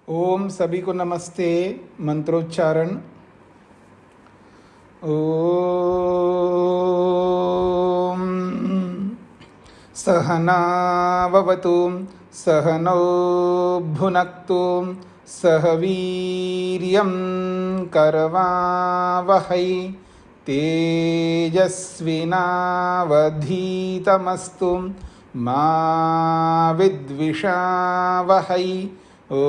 ओम सभी को नमस्ते। मंत्रोच्चारण। ओम सहनाववतु सहनौ भुनक्तु सह वीर्यं करवावहै तेजस्विनावधीतमस्तु मा विद्विषावहै। ओम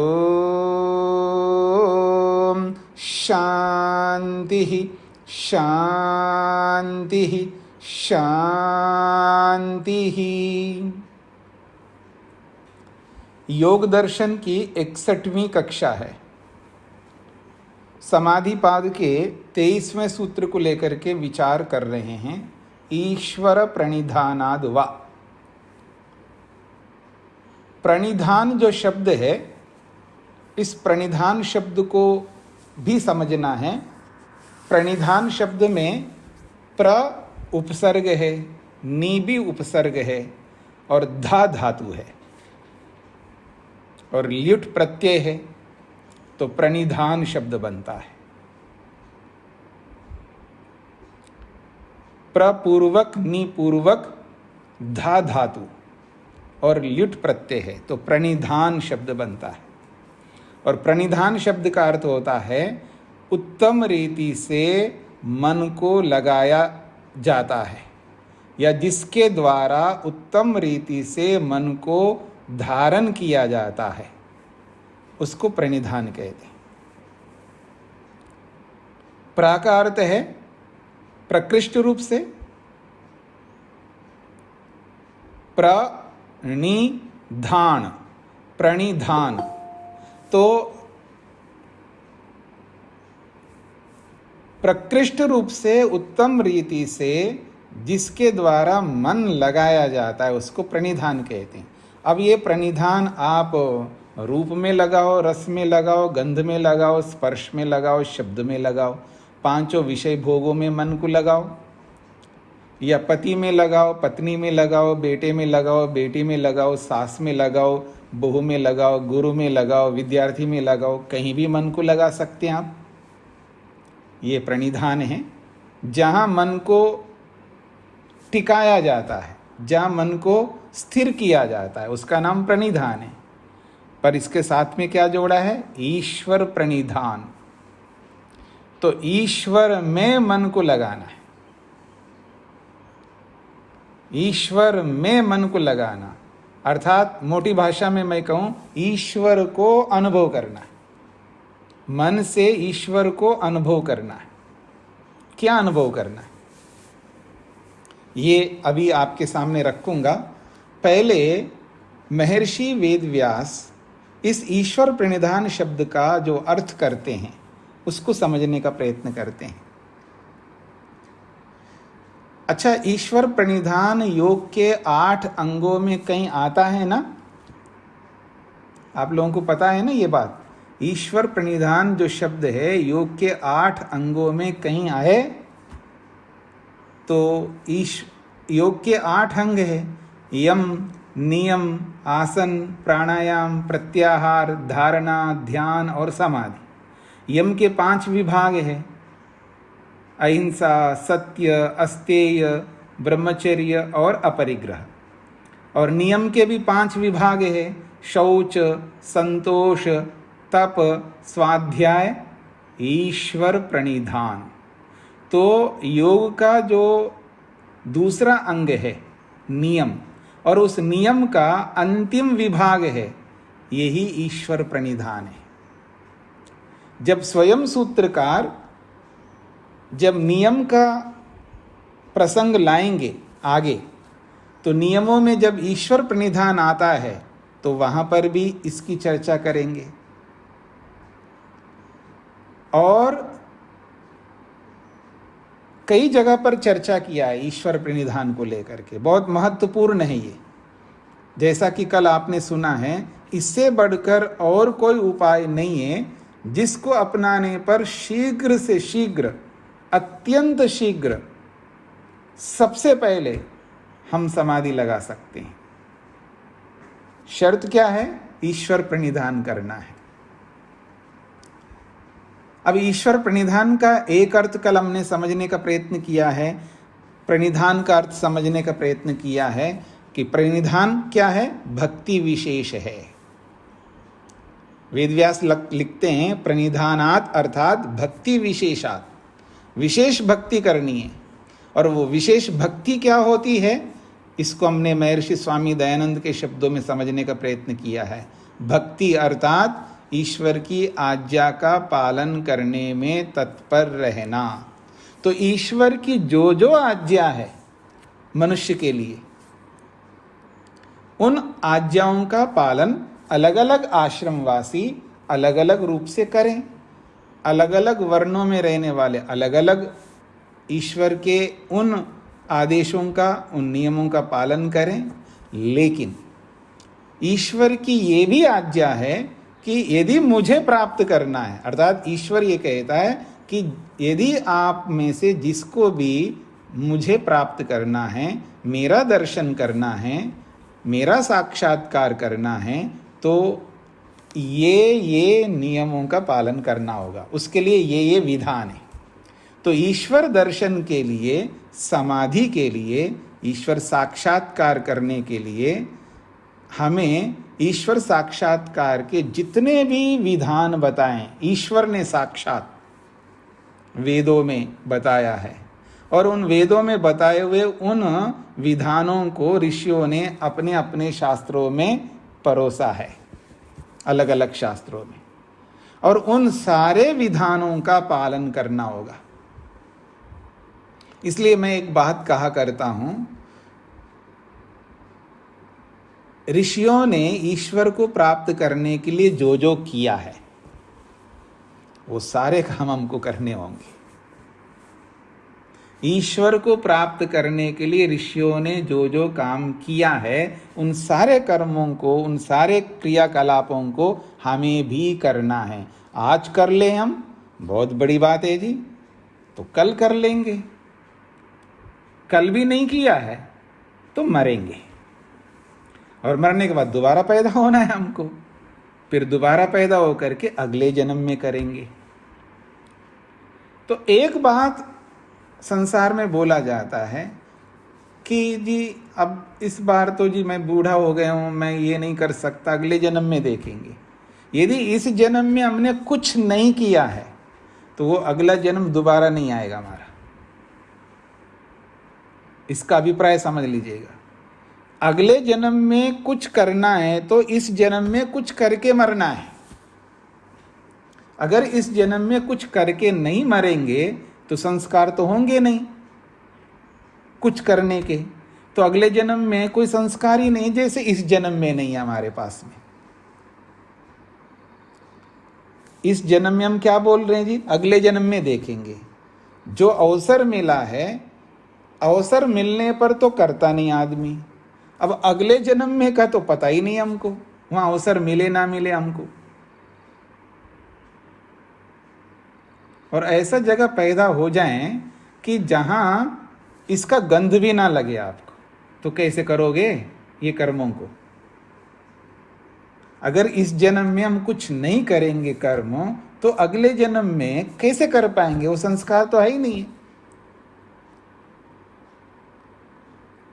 शांति शांति शांति। योग दर्शन की 61वीं कक्षा है। समाधिपाद के 23वें सूत्र को लेकर के विचार कर रहे हैं। ईश्वर प्रणिधानाद वा। प्रणिधान जो शब्द है, इस प्रणिधान शब्द को भी समझना है। प्रणिधान शब्द में प्र उपसर्ग है, नी भी उपसर्ग है और धा धातु है और ल्युट प्रत्यय है, तो प्रणिधान शब्द बनता है। प्रपूर्वक नी पूर्वक धा धातु और ल्युट प्रत्यय है, तो प्रणिधान शब्द बनता है। और प्रणिधान शब्द का अर्थ होता है उत्तम रीति से मन को लगाया जाता है, या जिसके द्वारा उत्तम रीति से मन को धारण किया जाता है, उसको प्रणिधान कहते हैं। प्रा का अर्थ है प्रकृष्ट रूप से, प्रणिधान प्रणिधान, तो प्रकृष्ट रूप से उत्तम रीति से जिसके द्वारा मन लगाया जाता है उसको प्रणिधान कहते हैं। अब ये प्रणिधान आप रूप में लगाओ, रस में लगाओ, गंध में लगाओ, स्पर्श में लगाओ, शब्द में लगाओ, पांचों विषय भोगों में मन को लगाओ, या पति में लगाओ, पत्नी में लगाओ, बेटे में लगाओ, बेटी में लगाओ, सास में लगाओ, बहू में लगाओ, गुरु में लगाओ, विद्यार्थी में लगाओ, कहीं भी मन को लगा सकते हैं आप। ये प्रणिधान है। जहाँ मन को टिकाया जाता है, जहाँ मन को स्थिर किया जाता है, उसका नाम प्रणिधान है। पर इसके साथ में क्या जोड़ा है? ईश्वर प्रणिधान। तो ईश्वर में मन को लगाना है, ईश्वर में मन को लगाना, अर्थात मोटी भाषा में मैं कहूं, ईश्वर को अनुभव करना है। मन से ईश्वर को अनुभव करना है। क्या अनुभव करना है, ये अभी आपके सामने रखूंगा। पहले महर्षि वेदव्यास इस ईश्वर प्रणिधान शब्द का जो अर्थ करते हैं उसको समझने का प्रयत्न करते हैं। अच्छा, ईश्वर प्रणिधान योग के 8 अंगों में कहीं आता है ना? आप लोगों को पता है ना ये बात? ईश्वर प्रणिधान जो शब्द है योग के 8 अंगों में कहीं आए तो योग के 8 अंग है। यम, नियम, आसन, प्राणायाम, प्रत्याहार, धारणा, ध्यान और समाधि। यम के 5 विभाग है, अहिंसा, सत्य, अस्तेय, ब्रह्मचर्य और अपरिग्रह। और नियम के भी 5 विभाग है, शौच, संतोष, तप, स्वाध्याय, ईश्वर प्रणिधान। तो योग का जो दूसरा अंग है नियम, और उस नियम का अंतिम विभाग है यही ईश्वर प्रणिधान है। जब स्वयं सूत्रकार जब नियम का प्रसंग लाएंगे आगे, तो नियमों में जब ईश्वर प्रणिधान आता है तो वहां पर भी इसकी चर्चा करेंगे। और कई जगह पर चर्चा किया है ईश्वर प्रणिधान को लेकर के, बहुत महत्वपूर्ण है ये। जैसा कि कल आपने सुना है, इससे बढ़कर और कोई उपाय नहीं है जिसको अपनाने पर शीघ्र से शीघ्र, अत्यंत शीघ्र, सबसे पहले हम समाधि लगा सकते हैं। शर्त क्या है? ईश्वर प्रणिधान करना है। अब ईश्वर प्रणिधान का एक अर्थ कल हमने समझने का प्रयत्न किया है, प्रणिधान का अर्थ समझने का प्रयत्न किया है कि प्रणिधान क्या है? भक्ति विशेष है। वेदव्यास लिखते हैं प्रणिधानात अर्थात भक्ति विशेषात, विशेष भक्ति करनी है। और वो विशेष भक्ति क्या होती है, इसको हमने महर्षि स्वामी दयानंद के शब्दों में समझने का प्रयत्न किया है। भक्ति अर्थात ईश्वर की आज्ञा का पालन करने में तत्पर रहना। तो ईश्वर की जो जो आज्ञा है मनुष्य के लिए, उन आज्ञाओं का पालन अलग अलग आश्रमवासी अलग अलग रूप से करें। अलग अलग वर्णों में रहने वाले अलग अलग ईश्वर के उन आदेशों का, उन नियमों का पालन करें। लेकिन ईश्वर की ये भी आज्ञा है कि यदि मुझे प्राप्त करना है, अर्थात ईश्वर ये कहता है कि यदि आप में से जिसको भी मुझे प्राप्त करना है, मेरा दर्शन करना है, मेरा साक्षात्कार करना है, तो ये नियमों का पालन करना होगा। उसके लिए ये विधान है। तो ईश्वर दर्शन के लिए, समाधि के लिए, ईश्वर साक्षात्कार करने के लिए हमें ईश्वर साक्षात्कार के जितने भी विधान बताएं, ईश्वर ने साक्षात वेदों में बताया है। और उन वेदों में बताए हुए उन विधानों को ऋषियों ने अपने अपने शास्त्रों में परोसा है, अलग अलग शास्त्रों में। और उन सारे विधानों का पालन करना होगा। इसलिए मैं एक बात कहा करता हूं, ऋषियों ने ईश्वर को प्राप्त करने के लिए जो जो किया है वो सारे काम हमको करने होंगे। ईश्वर को प्राप्त करने के लिए ऋषियों ने जो जो काम किया है, उन सारे कर्मों को, उन सारे क्रियाकलापों को हमें भी करना है। आज कर ले हम, बहुत बड़ी बात है जी, तो कल कर लेंगे। कल भी नहीं किया है तो मरेंगे, और मरने के बाद दोबारा पैदा होना है हमको, फिर दोबारा पैदा होकर के अगले जन्म में करेंगे। तो एक बात संसार में बोला जाता है कि जी अब इस बार तो जी मैं बूढ़ा हो गया हूं, मैं ये नहीं कर सकता, अगले जन्म में देखेंगे। यदि इस जन्म में हमने कुछ नहीं किया है तो वो अगला जन्म दोबारा नहीं आएगा हमारा। इसका अभिप्राय समझ लीजिएगा। अगले जन्म में कुछ करना है तो इस जन्म में कुछ करके मरना है। अगर इस जन्म में कुछ करके नहीं मरेंगे तो संस्कार तो होंगे नहीं कुछ करने के, तो अगले जन्म में कोई संस्कार ही नहीं, जैसे इस जन्म में नहीं है हमारे पास में। इस जन्म में हम क्या बोल रहे हैं जी, अगले जन्म में देखेंगे। जो अवसर मिला है, अवसर मिलने पर तो करता नहीं आदमी। अब अगले जन्म में का तो पता ही नहीं हमको, वहां अवसर मिले ना मिले हमको। और ऐसा जगह पैदा हो जाए कि जहां इसका गंध भी ना लगे आपको, तो कैसे करोगे ये कर्मों को? अगर इस जन्म में हम कुछ नहीं करेंगे कर्म, तो अगले जन्म में कैसे कर पाएंगे? वो संस्कार तो है ही नहीं।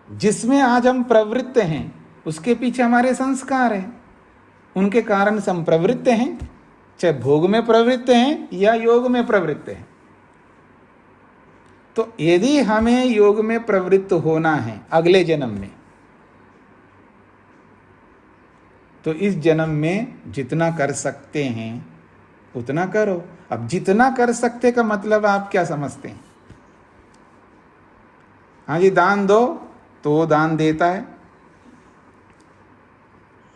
जिसमें आज हम प्रवृत्त हैं उसके पीछे हमारे संस्कार हैं, उनके कारण से हम प्रवृत्त हैं, चाहे भोग में प्रवृत्त हैं या योग में प्रवृत्त हैं। तो यदि हमें योग में प्रवृत्त होना है अगले जन्म में, तो इस जन्म में जितना कर सकते हैं उतना करो। अब जितना कर सकते का मतलब आप क्या समझते हैं? हाँ जी, दान दो तो वो दान देता है।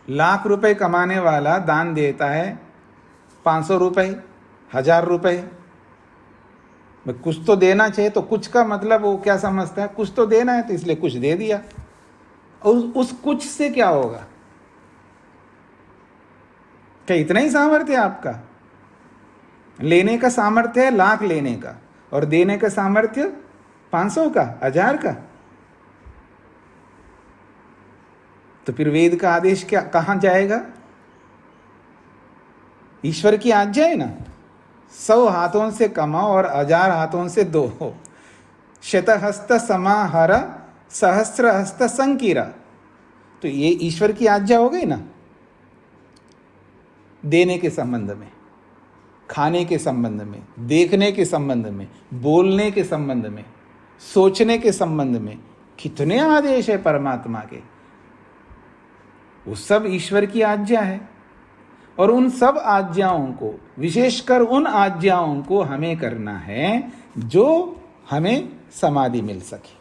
लाख रुपए कमाने वाला दान देता है 500 रुपए, 1000 रुपए। कुछ तो देना चाहिए, तो कुछ का मतलब वो क्या समझता है, कुछ तो देना है तो इसलिए कुछ दे दिया। और उस कुछ से क्या होगा? क्या इतना ही सामर्थ्य है आपका? लेने का सामर्थ्य है लाख लेने का, और देने का सामर्थ्य 500 का, 1000 का। तो फिर वेद का आदेश क्या कहां जाएगा? ईश्वर की आज्ञा है ना, 100 हाथों से कमाओ और 1000 हाथों से दो। शतहस्त समाहर सहस्र हस्त संकीरा। तो ये ईश्वर की आज्ञा हो गई ना, देने के संबंध में, खाने के संबंध में, देखने के संबंध में, बोलने के संबंध में, सोचने के संबंध में। कितने आदेश है परमात्मा के, वो सब ईश्वर की आज्ञा है। और उन सब आज्ञाओं को, विशेषकर उन आज्ञाओं को हमें करना है जो हमें समाधि मिल सके,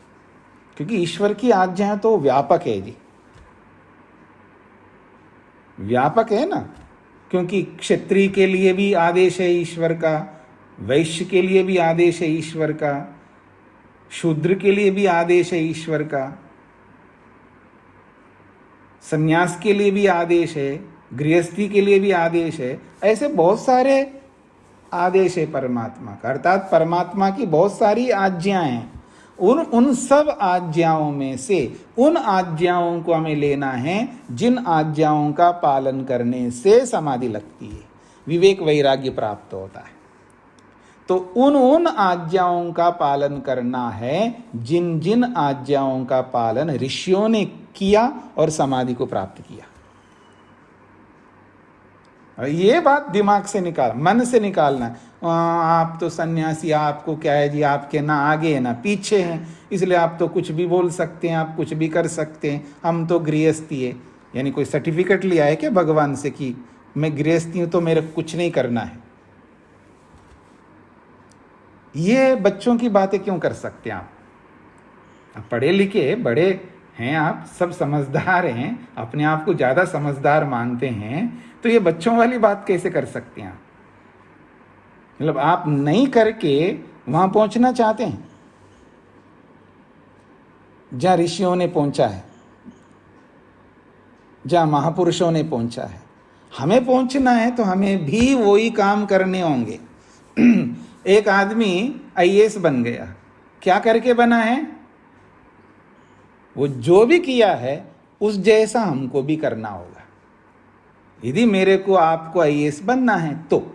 क्योंकि ईश्वर की आज्ञा तो व्यापक है जी, व्यापक है ना। क्योंकि क्षत्रिय के लिए भी आदेश है ईश्वर का, वैश्य के लिए भी आदेश है ईश्वर का, शूद्र के लिए भी आदेश है ईश्वर का, संन्यास के लिए भी आदेश है, गृहस्थी के लिए भी आदेश है। ऐसे बहुत सारे आदेश है परमात्मा का, अर्थात परमात्मा की बहुत सारी आज्ञाएं हैं। उन सब आज्ञाओं में से उन आज्ञाओं को हमें लेना है जिन आज्ञाओं का पालन करने से समाधि लगती है, विवेक वैराग्य प्राप्त होता है। तो उन आज्ञाओं का पालन करना है जिन जिन आज्ञाओं का पालन ऋषियों ने किया और समाधि को प्राप्त किया। और ये बात दिमाग से निकाल, मन से निकालना है। आप तो सन्यासी, आपको क्या है जी, आपके ना आगे है ना पीछे हैं, इसलिए आप तो कुछ भी बोल सकते हैं, आप कुछ भी कर सकते हैं, हम तो गृहस्थी है। यानी कोई सर्टिफिकेट लिया है क्या भगवान से कि मैं गृहस्थी हूं तो मेरे कुछ नहीं करना है? ये बच्चों की बातें क्यों कर सकते हैं आप पढ़े लिखे बड़े हैं, आप सब समझदार हैं, अपने आप को ज़्यादा समझदार मानते हैं, तो ये बच्चों वाली बात कैसे कर सकते हैं आप? मतलब आप नहीं करके वहां पहुंचना चाहते हैं जहां ऋषियों ने पहुंचा है, जहां महापुरुषों ने पहुंचा है। हमें पहुंचना है तो हमें भी वही काम करने होंगे। एक आदमी आईएएस बन गया, क्या करके बना है? वो जो भी किया है उस जैसा हमको भी करना होगा। यदि मेरे को आपको आईएएस बनना है, तो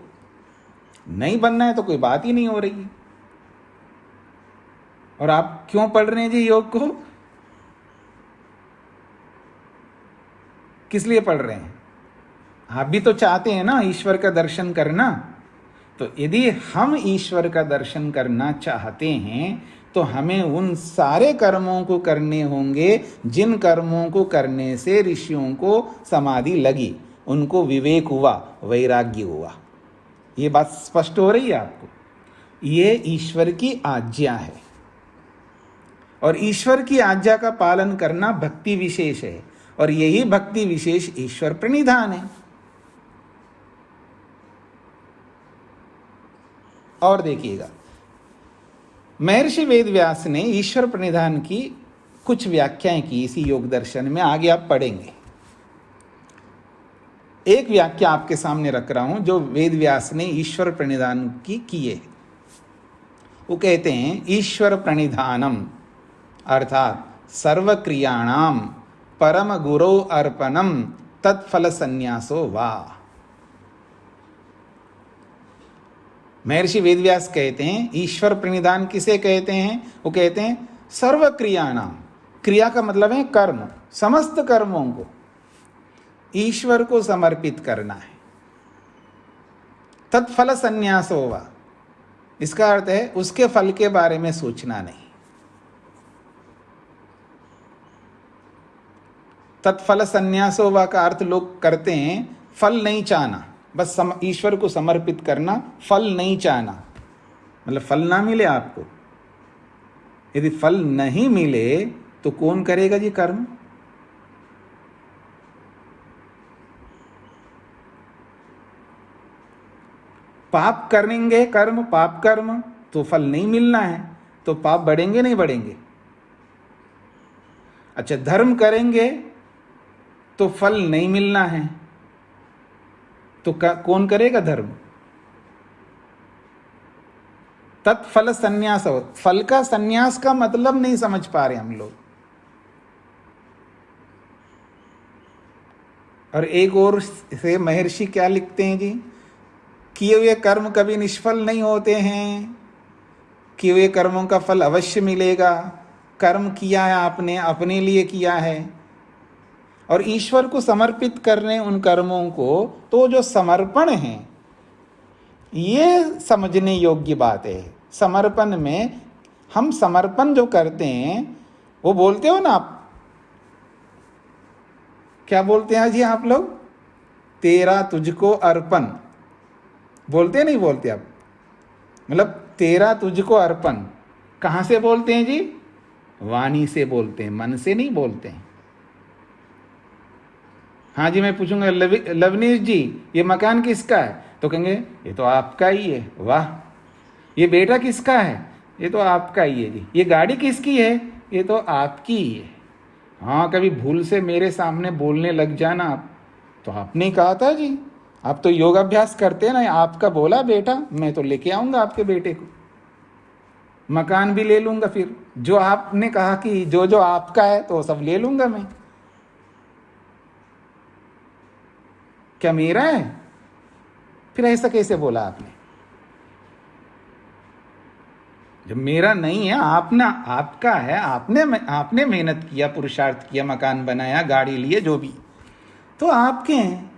नहीं बनना है तो कोई बात ही नहीं हो रही है। और आप क्यों पढ़ रहे हैं जी योग को? किस लिए पढ़ रहे हैं? आप भी तो चाहते हैं ना ईश्वर का दर्शन करना। तो यदि हम ईश्वर का दर्शन करना चाहते हैं तो हमें उन सारे कर्मों को करने होंगे जिन कर्मों को करने से ऋषियों को समाधि लगी, उनको विवेक हुआ, वैराग्य हुआ। ये बात स्पष्ट हो रही है आपको? ये ईश्वर की आज्ञा है, और ईश्वर की आज्ञा का पालन करना भक्ति विशेष है, और यही भक्ति विशेष ईश्वर प्रणिधान है। और देखिएगा, महर्षि वेदव्यास ने ईश्वर प्रणिधान की कुछ व्याख्याएं की इसी योग दर्शन में, आगे आप पढ़ेंगे। एक व्याख्या आपके सामने रख रहा हूं जो वेदव्यास ने ईश्वर प्रणिधान की है। वो कहते हैं ईश्वर प्रणिधानम अर्थात सर्वक्रियाणाम परम गुरो अर्पणम तत्फल संन्यासो वा। महर्षि वेदव्यास कहते हैं ईश्वर प्रणिधान किसे कहते हैं? वो कहते हैं सर्व क्रियाणाम, क्रिया का मतलब है कर्म, समस्त कर्मों को ईश्वर को समर्पित करना है। तत्फल संन्यास होगा, इसका अर्थ है उसके फल के बारे में सोचना नहीं। तत्फल संन्यास होगा का अर्थ लोग करते हैं फल नहीं चाहना, बस ईश्वर को समर्पित करना, फल नहीं चाहना। मतलब फल ना मिले आपको, यदि फल नहीं मिले तो कौन करेगा जी कर्म? पाप करेंगे कर्म, पाप कर्म, तो फल नहीं मिलना है, तो पाप बढ़ेंगे नहीं बढ़ेंगे? अच्छा, धर्म करेंगे तो फल नहीं मिलना है, तो कौन करेगा धर्म? तत्फल संन्यास हो, फल का संन्यास का मतलब नहीं समझ पा रहे हम लोग। और एक और से महर्षि क्या लिखते हैं जी? किए हुए कर्म कभी निष्फल नहीं होते हैं, किए हुए कर्मों का फल अवश्य मिलेगा। कर्म किया है आपने, अपने लिए किया है, और ईश्वर को समर्पित करने उन कर्मों को, तो जो समर्पण है ये समझने योग्य बात है। समर्पण में हम समर्पण जो करते हैं वो बोलते हो ना आप, क्या बोलते हैं जी आप लोग? तेरा तुझको अर्पण बोलते नहीं बोलते आप? मतलब तेरा तुझको अर्पण कहाँ से बोलते हैं जी? वाणी से बोलते हैं, मन से नहीं बोलते हैं। हाँ जी, मैं पूछूंगा लवनीश जी ये मकान किसका है, तो कहेंगे ये तो आपका ही है। वाह। ये बेटा किसका है, ये तो आपका ही है जी। ये गाड़ी किसकी है, ये तो आपकी ही है। हाँ, कभी भूल से मेरे सामने बोलने लग जाना आप, तो आपने ही कहा था जी, आप तो योगाभ्यास करते हैं ना, आपका बोला बेटा, मैं तो लेके आऊंगा आपके बेटे को, मकान भी ले लूंगा, फिर जो आपने कहा कि जो जो आपका है तो सब ले लूंगा मैं। क्या मेरा है? फिर ऐसा कैसे बोला आपने? जब मेरा नहीं है, आपका है, आपने मेहनत किया, पुरुषार्थ किया, मकान बनाया, गाड़ी लिए, जो भी, तो आपके हैं।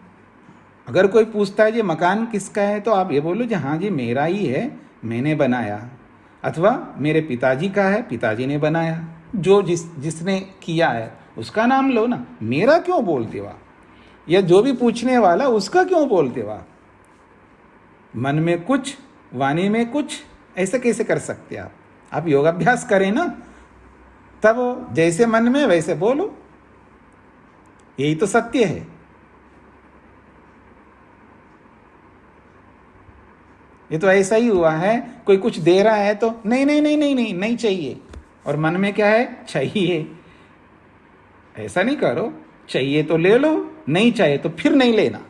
अगर कोई पूछता है जी मकान किसका है, तो आप ये बोलो जी हाँ जी मेरा ही है, मैंने बनाया, अथवा मेरे पिताजी का है, पिताजी ने बनाया। जो जिसने किया है उसका नाम लो ना, मेरा क्यों बोलते हो आप? या जो भी पूछने वाला उसका क्यों बोलते हो आप? मन में कुछ, वाणी में कुछ, ऐसा कैसे कर सकते आप? आप योगाभ्यास करें ना, तब जैसे मन में वैसे बोलो, यही तो सत्य है। ये तो ऐसा ही हुआ है, कोई कुछ दे रहा है तो नहीं नहीं नहीं नहीं नहीं नहीं चाहिए, और मन में क्या है? चाहिए। ऐसा नहीं करो, चाहिए तो ले लो, नहीं चाहिए तो फिर नहीं लेना।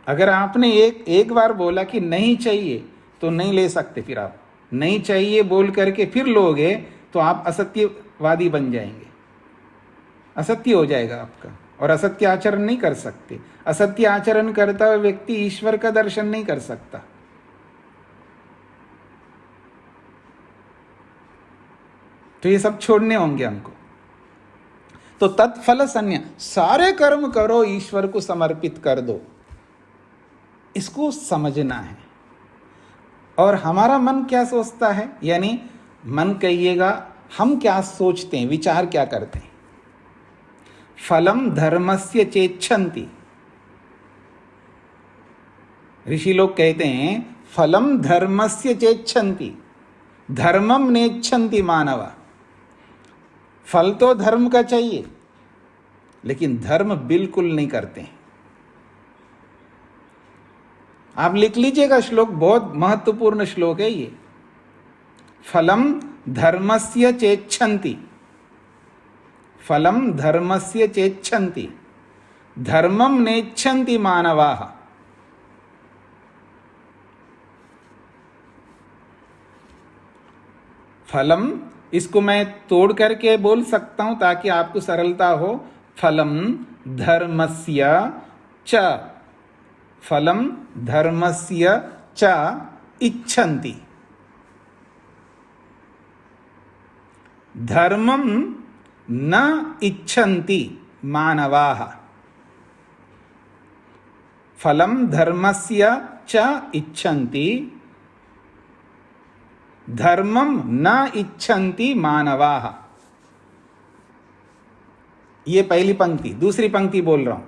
अगर आपने एक बार बोला कि नहीं चाहिए तो नहीं ले सकते, फिर आप नहीं चाहिए बोल करके फिर लोगे तो आप असत्यवादी बन जाएंगे, असत्य हो जाएगा आपका, और असत्य आचरण नहीं कर सकते। असत्य आचरण करता हुआ व्यक्ति ईश्वर का दर्शन नहीं कर सकता। तो ये सब छोड़ने होंगे हमको। तो तत्फल संन्यास, सारे कर्म करो, ईश्वर को समर्पित कर दो, इसको समझना है। और हमारा मन क्या सोचता है, यानी मन कहिएगा हम क्या सोचते हैं, विचार क्या करते हैं। फलम धर्मस्य चेच्छन्ति, ऋषि लोग कहते हैं फलम धर्मस्य चेच्छन्ति धर्मम नेच्छन्ति मानवा। फल तो धर्म का चाहिए, लेकिन धर्म बिल्कुल नहीं करते हैं। आप लिख लीजिएगा, श्लोक बहुत महत्वपूर्ण श्लोक है ये। फलम धर्मस्य चेच्छन्ति, फलम धर्मस्य चेच्छन्ति धर्मम नेच्छन्ति मानवाः। फलम, इसको मैं तोड़ करके बोल सकता हूं ताकि आपको सरलता हो। फलम धर्मस्य च, फलम धर्मस्य च इच्छन्ति, धर्मम न इच्छन्ति मानवाः। फलम धर्मस्य च इच्छन्ति धर्मम न इच्छन्ति मानवाः। ये पहली पंक्ति। दूसरी पंक्ति बोल रहा हूं।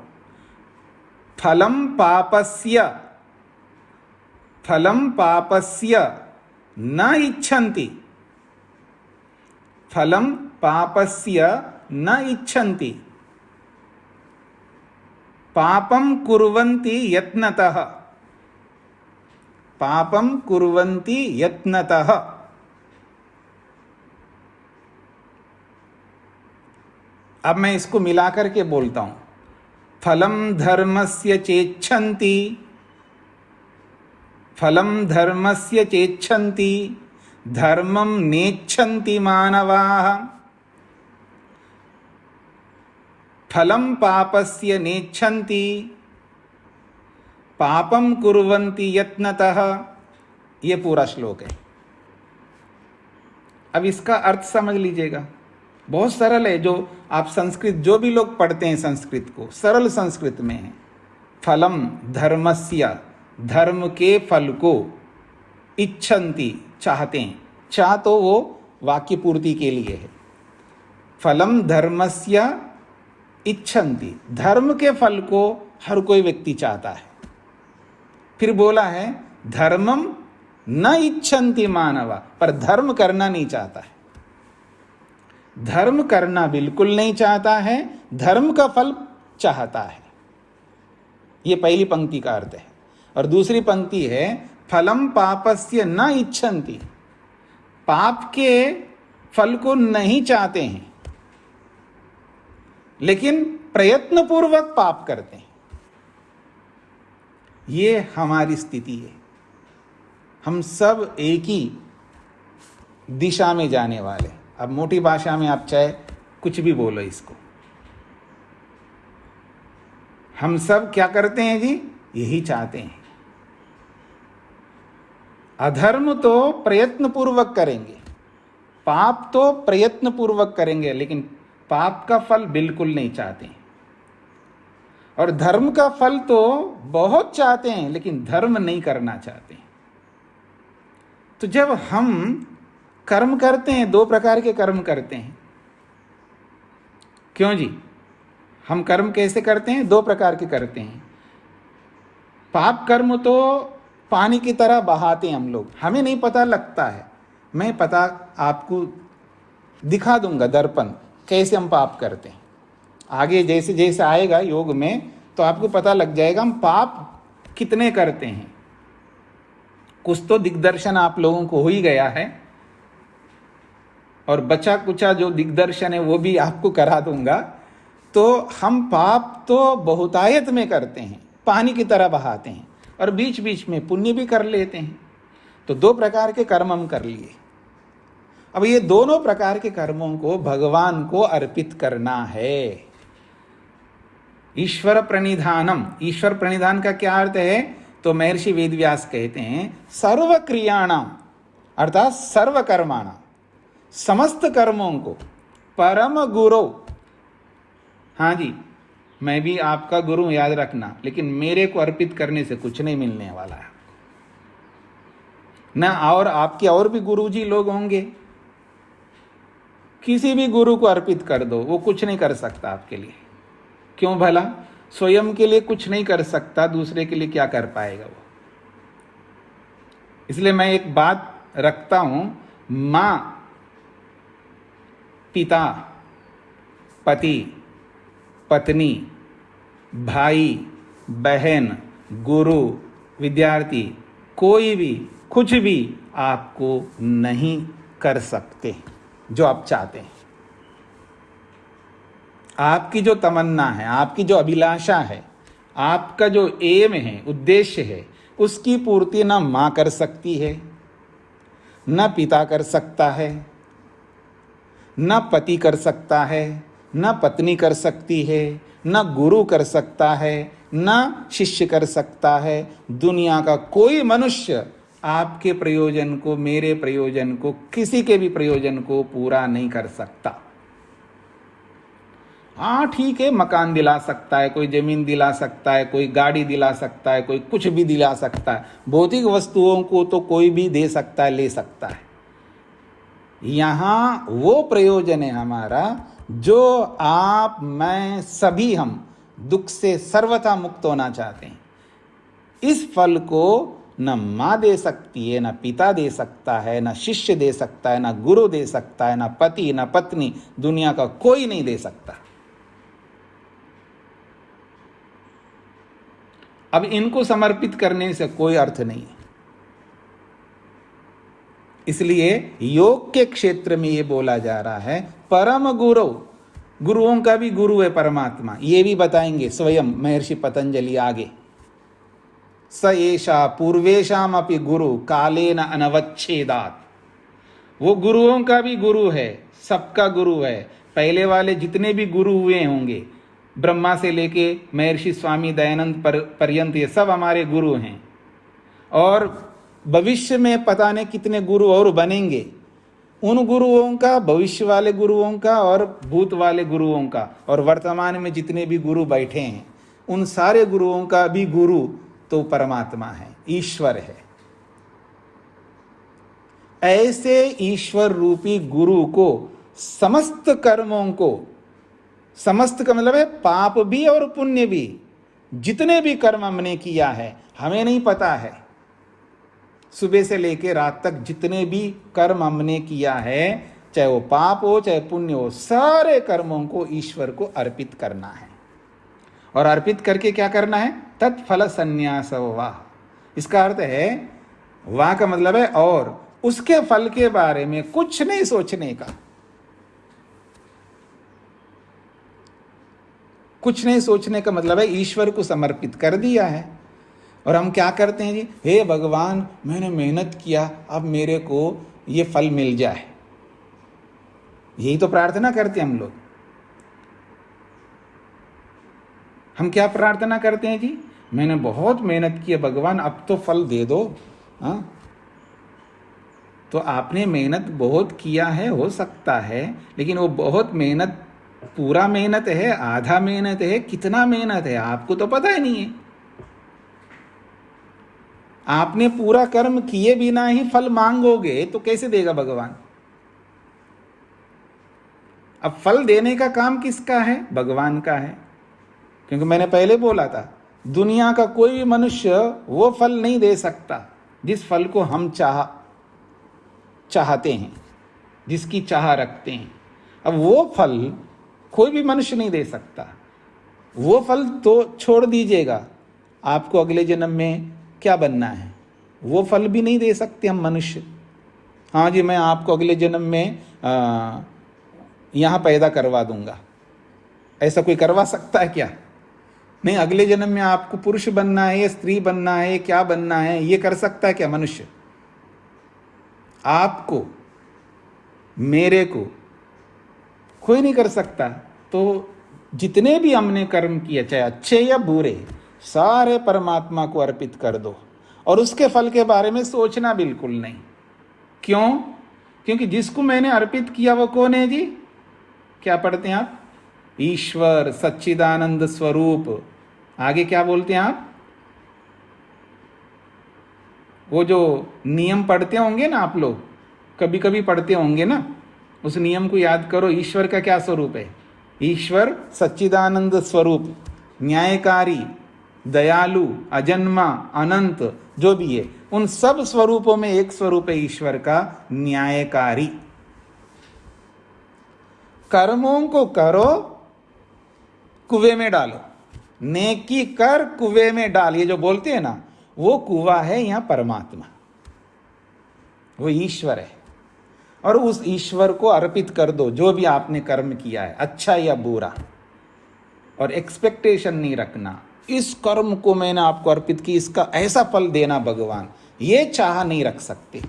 फलम पापस्य, फलम पापस्य न इच्छन्ति, फलम पापस्य न इच्छन्ति पापम कुर्वन्ति यत्नतः, पापम कुर्वन्ति यत्नतः। अब मैं इसको मिलाकर के बोलता हूं। फलम धर्मस्य चेच्छन्ति, फलम धर्मस्य चेच्छन्ति धर्मम नेच्छन्ति मानवाः। फलम पापस्य नेच्छन्ति पापम कुर्वन्ति यत्नतः। ये पूरा श्लोक है। अब इसका अर्थ समझ लीजिएगा, बहुत सरल है। जो आप संस्कृत, जो भी लोग पढ़ते हैं संस्कृत को, सरल संस्कृत में है। फलम धर्मस्य, धर्म के फल को, इच्छन्ति चाहते हैं, चाह तो वो वाक्य पूर्ति के लिए है। फलम धर्मस्य इच्छन्ति, धर्म के फल को हर कोई व्यक्ति चाहता है। फिर बोला है धर्मम न इच्छन्ति मानवा, पर धर्म करना नहीं चाहता है। धर्म करना बिल्कुल नहीं चाहता है, धर्म का फल चाहता है। ये पहली पंक्ति का अर्थ है। और दूसरी पंक्ति है फलम पापस्य न इच्छन्ति, पाप के फल को नहीं चाहते हैं लेकिन प्रयत्न पूर्वक पाप करते हैं। ये हमारी स्थिति है। हम सब एक ही दिशा में जाने वाले। अब मोटी भाषा में आप चाहे कुछ भी बोलो इसको, हम सब क्या करते हैं जी? यही चाहते हैं। अधर्म तो प्रयत्न पूर्वक करेंगे, पाप तो प्रयत्न पूर्वक करेंगे, लेकिन पाप का फल बिल्कुल नहीं चाहते हैं। और धर्म का फल तो बहुत चाहते हैं लेकिन धर्म नहीं करना चाहते हैं। तो जब हम कर्म करते हैं, दो प्रकार के कर्म करते हैं। क्यों जी? हम कर्म कैसे करते हैं? दो प्रकार के करते हैं। पाप कर्म तो पानी की तरह बहाते हैं हम लोग, हमें नहीं पता लगता है। मैं पता आपको दिखा दूंगा दर्पण कैसे हम पाप करते हैं। आगे जैसे जैसे आएगा योग में तो आपको पता लग जाएगा हम पाप कितने करते हैं। कुछ तो दिग्दर्शन आप लोगों को हो ही गया है, और बचा कुचा जो दिग्दर्शन है वो भी आपको करा दूंगा। तो हम पाप तो बहुतायत में करते हैं, पानी की तरह बहाते हैं, और बीच बीच में पुण्य भी कर लेते हैं। तो दो प्रकार के कर्म हम कर लिए। अब ये दोनों प्रकार के कर्मों को भगवान को अर्पित करना है। ईश्वर प्रणिधानम, ईश्वर प्रणिधान का क्या अर्थ है? तो महर्षि वेदव्यास कहते हैं सर्व क्रियाणाम अर्थात सर्व कर्माणाम, समस्त कर्मों को परम गुरु, हाँ जी मैं भी आपका गुरु याद रखना, लेकिन मेरे को अर्पित करने से कुछ नहीं मिलने वाला है ना। और आपके और भी गुरुजी लोग होंगे, किसी भी गुरु को अर्पित कर दो, वो कुछ नहीं कर सकता आपके लिए। क्यों भला? स्वयं के लिए कुछ नहीं कर सकता, दूसरे के लिए क्या कर पाएगा वो? इसलिए मैं एक बात रखता हूं, मां, पिता, पति, पत्नी, भाई, बहन, गुरु, विद्यार्थी, कोई भी कुछ भी आपको नहीं कर सकते जो आप चाहते हैं। आपकी जो तमन्ना है, आपकी जो अभिलाषा है, आपका जो एम है, उद्देश्य है, उसकी पूर्ति न मां कर सकती है, न पिता कर सकता है, न पति कर सकता है, न पत्नी कर सकती है, न गुरु कर सकता है, न शिष्य कर सकता है। दुनिया का कोई मनुष्य आपके प्रयोजन को, मेरे प्रयोजन को, किसी के भी प्रयोजन को पूरा नहीं कर सकता। हाँ ठीक है, मकान दिला सकता है, कोई जमीन दिला सकता है, कोई गाड़ी दिला सकता है, कोई कुछ भी दिला सकता है। भौतिक वस्तुओं को तो कोई भी दे सकता है, ले सकता है। यहाँ वो प्रयोजन है हमारा जो आप, मैं, सभी हम दुख से सर्वथा मुक्त होना चाहते हैं। इस फल को न माँ दे सकती है, न पिता दे सकता है, न शिष्य दे सकता है, न गुरु दे सकता है, न पति, न पत्नी, दुनिया का कोई नहीं दे सकता। अब इनको समर्पित करने से कोई अर्थ नहीं है। इसलिए योग के क्षेत्र में ये बोला जा रहा है परम गुरु, गुरुओं का भी गुरु है परमात्मा। ये भी बताएंगे स्वयं महर्षि पतंजलि आगे। स एषा पूर्वेशाम अपि गुरु कालेन अनवच्छेदात्। वो गुरुओं का भी गुरु है, सबका गुरु है। पहले वाले जितने भी गुरु हुए होंगे ब्रह्मा से लेके महर्षि स्वामी दयानंद पर्यंत ये सब हमारे गुरु हैं। और भविष्य में पता नहीं कितने गुरु और बनेंगे। उन गुरुओं का, भविष्य वाले गुरुओं का और भूत वाले गुरुओं का, और वर्तमान में जितने भी गुरु बैठे हैं उन सारे गुरुओं का भी गुरु तो परमात्मा है, ईश्वर है। ऐसे ईश्वर रूपी गुरु को समस्त कर्मों को, समस्त का मतलब है पाप भी और पुण्य भी, जितने भी कर्म हमने किया है हमें नहीं पता है, सुबह से लेकर रात तक जितने भी कर्म हमने किया है, चाहे वो पाप हो चाहे पुण्य हो, सारे कर्मों को ईश्वर को अर्पित करना है। और अर्पित करके क्या करना है? तत्फल संन्यास वाह। इसका अर्थ है, वाह का मतलब है और, उसके फल के बारे में कुछ नहीं सोचने का। कुछ नहीं सोचने का मतलब है ईश्वर को समर्पित कर दिया है। और हम क्या करते हैं जी, हे भगवान मैंने मेहनत किया, अब मेरे को ये फल मिल जाए, यही तो प्रार्थना करते हैं हम लोग। हम क्या प्रार्थना करते हैं जी, मैंने बहुत मेहनत की है भगवान, अब तो फल दे दो। हाँ, तो आपने मेहनत बहुत किया है, हो सकता है, लेकिन वो बहुत मेहनत पूरा मेहनत है, आधा मेहनत है, कितना मेहनत है आपको तो पता ही नहीं है। आपने पूरा कर्म किए बिना ही फल मांगोगे तो कैसे देगा भगवान? अब फल देने का काम किसका है? भगवान का है। क्योंकि मैंने पहले बोला था, दुनिया का कोई भी मनुष्य वो फल नहीं दे सकता जिस फल को हम चाहते हैं, जिसकी चाह रखते हैं। अब वो फल कोई भी मनुष्य नहीं दे सकता। वो फल तो छोड़ दीजिएगा, आपको अगले जन्म में क्या बनना है वो फल भी नहीं दे सकते हम मनुष्य। हाँ जी, मैं आपको अगले जन्म में यहाँ पैदा करवा दूंगा, ऐसा कोई करवा सकता है क्या? नहीं, अगले जन्म में आपको पुरुष बनना है या स्त्री बनना है, क्या बनना है, ये कर सकता है क्या मनुष्य? आपको, मेरे को कोई नहीं कर सकता। तो जितने भी हमने कर्म किए, चाहे अच्छे या बुरे, सारे परमात्मा को अर्पित कर दो और उसके फल के बारे में सोचना बिल्कुल नहीं। क्यों? क्योंकि जिसको मैंने अर्पित किया वो कौन है जी? क्या पढ़ते हैं आप? ईश्वर सच्चिदानंद स्वरूप। आगे क्या बोलते हैं आप? वो जो नियम पढ़ते होंगे ना आप लोग, कभी कभी पढ़ते होंगे ना, उस नियम को याद करो। ईश्वर का क्या स्वरूप है? ईश्वर सच्चिदानंद स्वरूप, न्यायकारी, दयालु, अजन्मा, अनंत, जो भी है, उन सब स्वरूपों में एक स्वरूप है ईश्वर का, न्यायकारी। कर्मों को करो, कुएं में डालो, नेकी कर कुएं में डाल, ये जो बोलते हैं ना, वो कुआं है यहां परमात्मा, वो ईश्वर है। और उस ईश्वर को अर्पित कर दो जो भी आपने कर्म किया है, अच्छा या बुरा। और एक्सपेक्टेशन नहीं रखना, इस कर्म को मैंने आपको अर्पित की, इसका ऐसा फल देना भगवान, ये चाह नहीं रख सकते।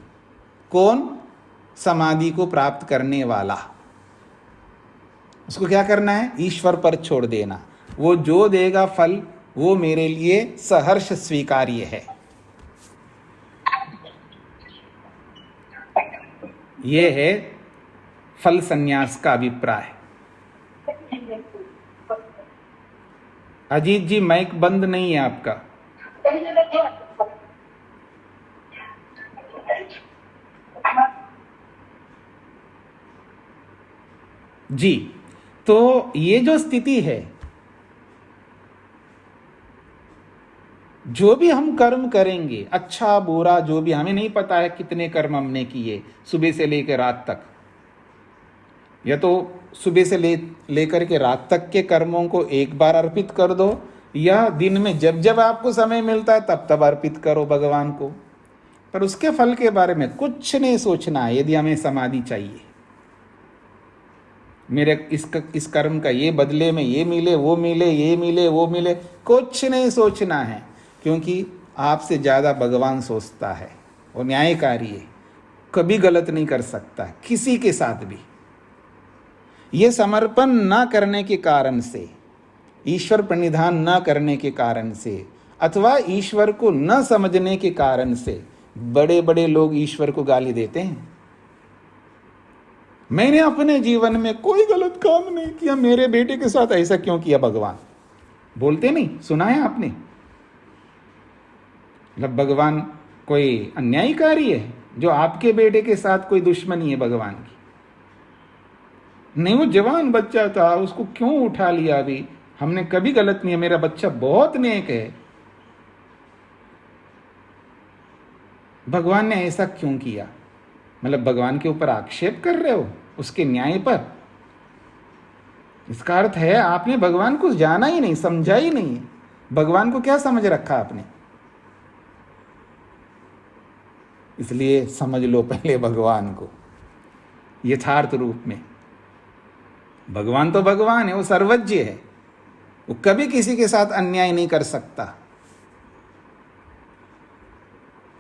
कौन? समाधि को प्राप्त करने वाला। उसको क्या करना है? ईश्वर पर छोड़ देना। वो जो देगा फल वो मेरे लिए सहर्ष स्वीकार्य है। ये है फल संन्यास का अभिप्राय। अजीत जी, माइक बंद नहीं है आपका। जी, तो ये जो स्थिति है, जो भी हम कर्म करेंगे, अच्छा बुरा जो भी, हमें नहीं पता है कितने कर्म हमने किए सुबह से लेकर रात तक, या तो सुबह से लेकर के रात तक के कर्मों को एक बार अर्पित कर दो, या दिन में जब जब आपको समय मिलता है तब तब अर्पित करो भगवान को। पर उसके फल के बारे में कुछ नहीं सोचना है। यदि हमें समाधि चाहिए, मेरे इस कर्म का ये बदले में ये मिले, वो मिले, ये मिले, वो मिले, कुछ नहीं सोचना है। क्योंकि आपसे ज़्यादा भगवान सोचता है, वो न्यायकारी है, कभी गलत नहीं कर सकता किसी के साथ भी। ये समर्पण ना करने के कारण से ईश्वर प्रणिधान न करने के कारण से अथवा ईश्वर को न समझने के कारण से बड़े बड़े लोग ईश्वर को गाली देते हैं। मैंने अपने जीवन में कोई गलत काम नहीं किया, मेरे बेटे के साथ ऐसा क्यों किया भगवान, बोलते नहीं, सुना है आपने? मतलब भगवान कोई अन्यायकारी है जो आपके बेटे के साथ कोई दुश्मनी है भगवान की? नहीं, वो जवान बच्चा था, उसको क्यों उठा लिया? अभी हमने कभी गलत नहीं है, मेरा बच्चा बहुत नेक है, भगवान ने ऐसा क्यों किया? मतलब भगवान के ऊपर आक्षेप कर रहे हो, उसके न्याय पर। इसका अर्थ है आपने भगवान को जाना ही नहीं, समझा ही नहीं। भगवान को क्या समझ रखा आपने? इसलिए समझ लो पहले भगवान को यथार्थ रूप में। भगवान तो भगवान है, वो सर्वज्ञ है, वो कभी किसी के साथ अन्याय नहीं कर सकता।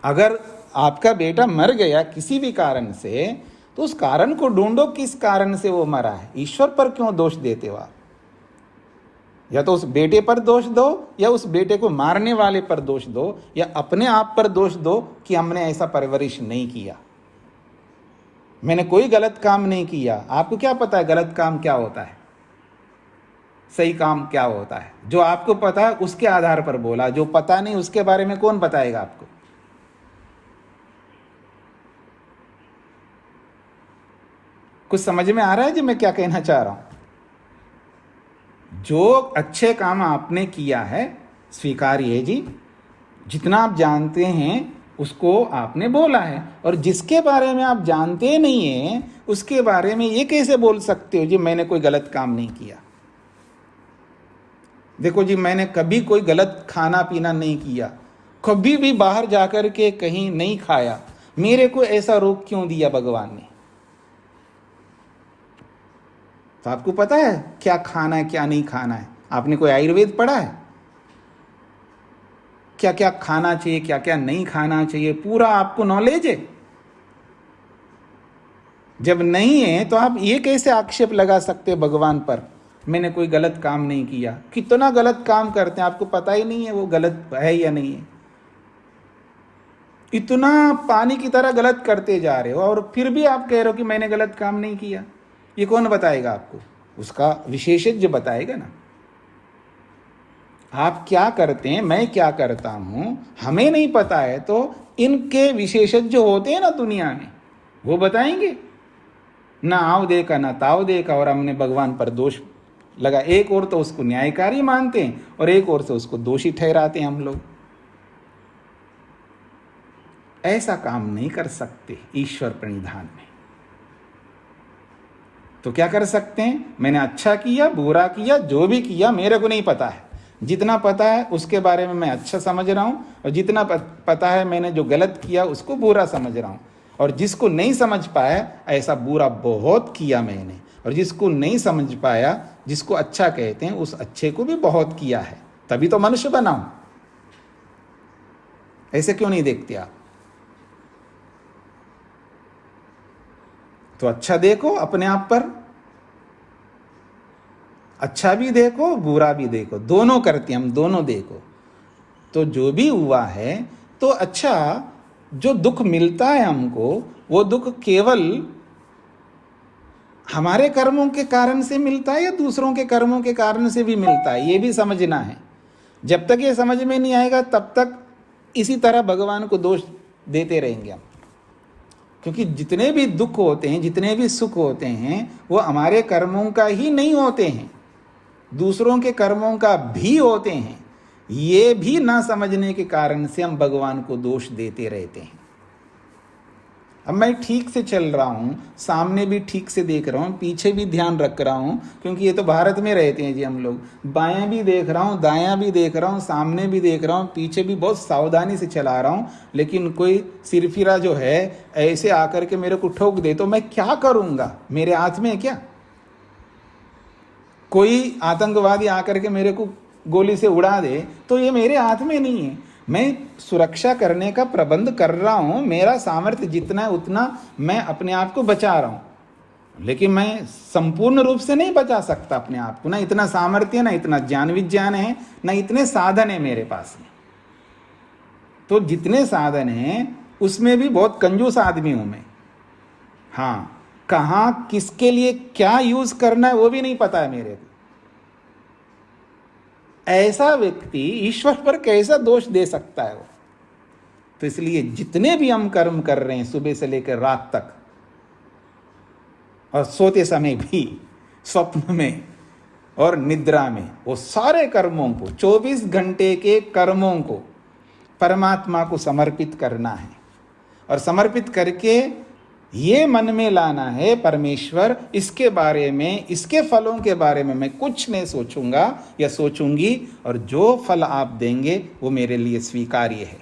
अगर आपका बेटा मर गया किसी भी कारण से, तो उस कारण को ढूंढो, किस कारण से वो मरा है। ईश्वर पर क्यों दोष देते हो आप? या तो उस बेटे पर दोष दो, या उस बेटे को मारने वाले पर दोष दो, या अपने आप पर दोष दो कि हमने ऐसा परवरिश नहीं किया, मैंने कोई गलत काम नहीं किया। आपको क्या पता है गलत काम क्या होता है, सही काम क्या होता है? जो आपको पता है उसके आधार पर बोला, जो पता नहीं उसके बारे में कौन बताएगा आपको? कुछ समझ में आ रहा है जी मैं क्या कहना चाह रहा हूं? जो अच्छे काम आपने किया है स्वीकारिए जी, जितना आप जानते हैं उसको आपने बोला है, और जिसके बारे में आप जानते नहीं हैं उसके बारे में ये कैसे बोल सकते हो जी मैंने कोई गलत काम नहीं किया? देखो जी, मैंने कभी कोई गलत खाना पीना नहीं किया, कभी भी बाहर जाकर के कहीं नहीं खाया। मेरे को ऐसा रोग क्यों दिया भगवान ने? तो आपको पता है क्या खाना है क्या नहीं खाना है? आपने कोई आयुर्वेद पढ़ा है? क्या क्या खाना चाहिए क्या क्या नहीं खाना चाहिए पूरा आपको नॉलेज है? जब नहीं है तो आप ये कैसे आक्षेप लगा सकते हो भगवान पर, मैंने कोई गलत काम नहीं किया? कितना गलत काम करते हैं आपको पता ही नहीं है वो गलत है या नहीं है। इतना पानी की तरह गलत करते जा रहे हो और फिर भी आप कह रहे हो कि मैंने गलत काम नहीं किया। ये कौन बताएगा आपको? उसका विशेषज्ञ बताएगा ना। आप क्या करते हैं, मैं क्या करता हूं, हमें नहीं पता है तो इनके विशेषज्ञ होते हैं ना दुनिया में, वो बताएंगे। ना आव देखा ना ताव देखा, और हमने भगवान पर दोष लगा। एक और तो उसको न्यायकारी मानते हैं और एक और से उसको दोषी ठहराते हैं हम लोग। ऐसा काम नहीं कर सकते ईश्वर प्रणिधान में। तो क्या कर सकते हैं? मैंने अच्छा किया बुरा किया जो भी किया मेरे को नहीं पता है, जितना पता है उसके बारे में मैं अच्छा समझ रहा हूं, और जितना पता है मैंने जो गलत किया उसको बुरा समझ रहा हूं। और जिसको नहीं समझ पाया ऐसा बुरा बहुत किया मैंने, और जिसको नहीं समझ पाया जिसको अच्छा कहते हैं उस अच्छे को भी बहुत किया है, तभी तो मनुष्य बना हूं। ऐसे क्यों नहीं देखते आप? तो अच्छा देखो अपने आप पर, अच्छा भी देखो बुरा भी देखो, दोनों करते हैं हम, दोनों देखो। तो जो भी हुआ है तो अच्छा, जो दुख मिलता है हमको वो दुख केवल हमारे कर्मों के कारण से मिलता है या दूसरों के कर्मों के कारण से भी मिलता है, ये भी समझना है। जब तक ये समझ में नहीं आएगा तब तक इसी तरह भगवान को दोष देते रहेंगे हम। क्योंकि जितने भी दुख होते हैं जितने भी सुख होते हैं वो हमारे कर्मों का ही नहीं होते हैं, दूसरों के कर्मों का भी होते हैं। ये भी ना समझने के कारण से हम भगवान को दोष देते रहते हैं। अब मैं ठीक से चल रहा हूँ, सामने भी ठीक से देख रहा हूँ, पीछे भी ध्यान रख रहा हूँ, क्योंकि ये तो भारत में रहते हैं जी हम लोग। बायां भी देख रहा हूँ दायां भी देख रहा हूँ, सामने भी देख रहा हूँ, पीछे भी बहुत सावधानी से चला रहा हूँ। लेकिन कोई सिरफिरा जो है ऐसे आकर के मेरे को ठोक दे तो मैं क्या करूँगा? मेरे हाथ में है क्या? कोई आतंकवादी आकर के मेरे को गोली से उड़ा दे तो ये मेरे हाथ में नहीं है। मैं सुरक्षा करने का प्रबंध कर रहा हूं, मेरा सामर्थ्य जितना है उतना मैं अपने आप को बचा रहा हूं। लेकिन मैं संपूर्ण रूप से नहीं बचा सकता अपने आप को, ना इतना सामर्थ्य, ना इतना ज्ञान विज्ञान है, ना इतने साधन है मेरे पास में। तो जितने साधन हैं उसमें भी बहुत कंजूस आदमी हूं मैं। हाँ, कहाँ किसके लिए क्या यूज करना है वो भी नहीं पता है मेरे को। ऐसा व्यक्ति ईश्वर पर कैसा दोष दे सकता है वो? तो इसलिए जितने भी हम कर्म कर रहे हैं सुबह से लेकर रात तक, और सोते समय भी, स्वप्न में और निद्रा में, वो सारे कर्मों को, 24 घंटे के कर्मों को परमात्मा को समर्पित करना है। और समर्पित करके ये मन में लाना है, परमेश्वर इसके बारे में, इसके फलों के बारे में मैं कुछ नहीं सोचूंगा या सोचूंगी, और जो फल आप देंगे वो मेरे लिए स्वीकार्य है।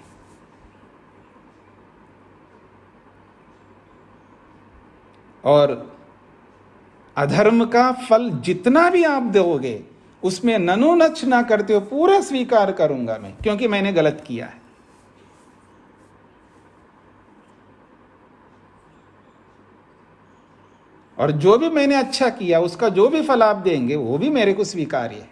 और अधर्म का फल जितना भी आप दोगे उसमें ननु नच ना करते हो, पूरा स्वीकार करूंगा मैं, क्योंकि मैंने गलत किया है। और जो भी मैंने अच्छा किया उसका जो भी फल आप देंगे वो भी मेरे को स्वीकार्य है।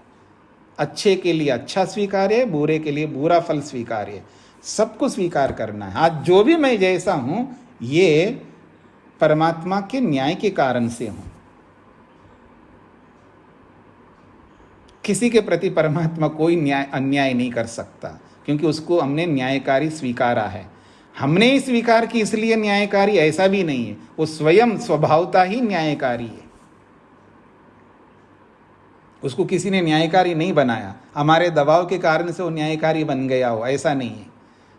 अच्छे के लिए अच्छा स्वीकार्य है, बुरे के लिए बुरा फल स्वीकार्य है। सबको स्वीकार करना है। आज जो भी मैं जैसा हूं ये परमात्मा के न्याय के कारण से हूं। किसी के प्रति परमात्मा कोई अन्याय नहीं कर सकता, क्योंकि उसको हमने न्यायकारी स्वीकारा है। हमने ही स्वीकार की इसलिए न्यायकारी, ऐसा भी नहीं है। वो स्वयं स्वभावता ही न्यायकारी है। उसको किसी ने न्यायकारी नहीं बनाया, हमारे दबाव के कारण से वो न्यायकारी बन गया हो, ऐसा नहीं है।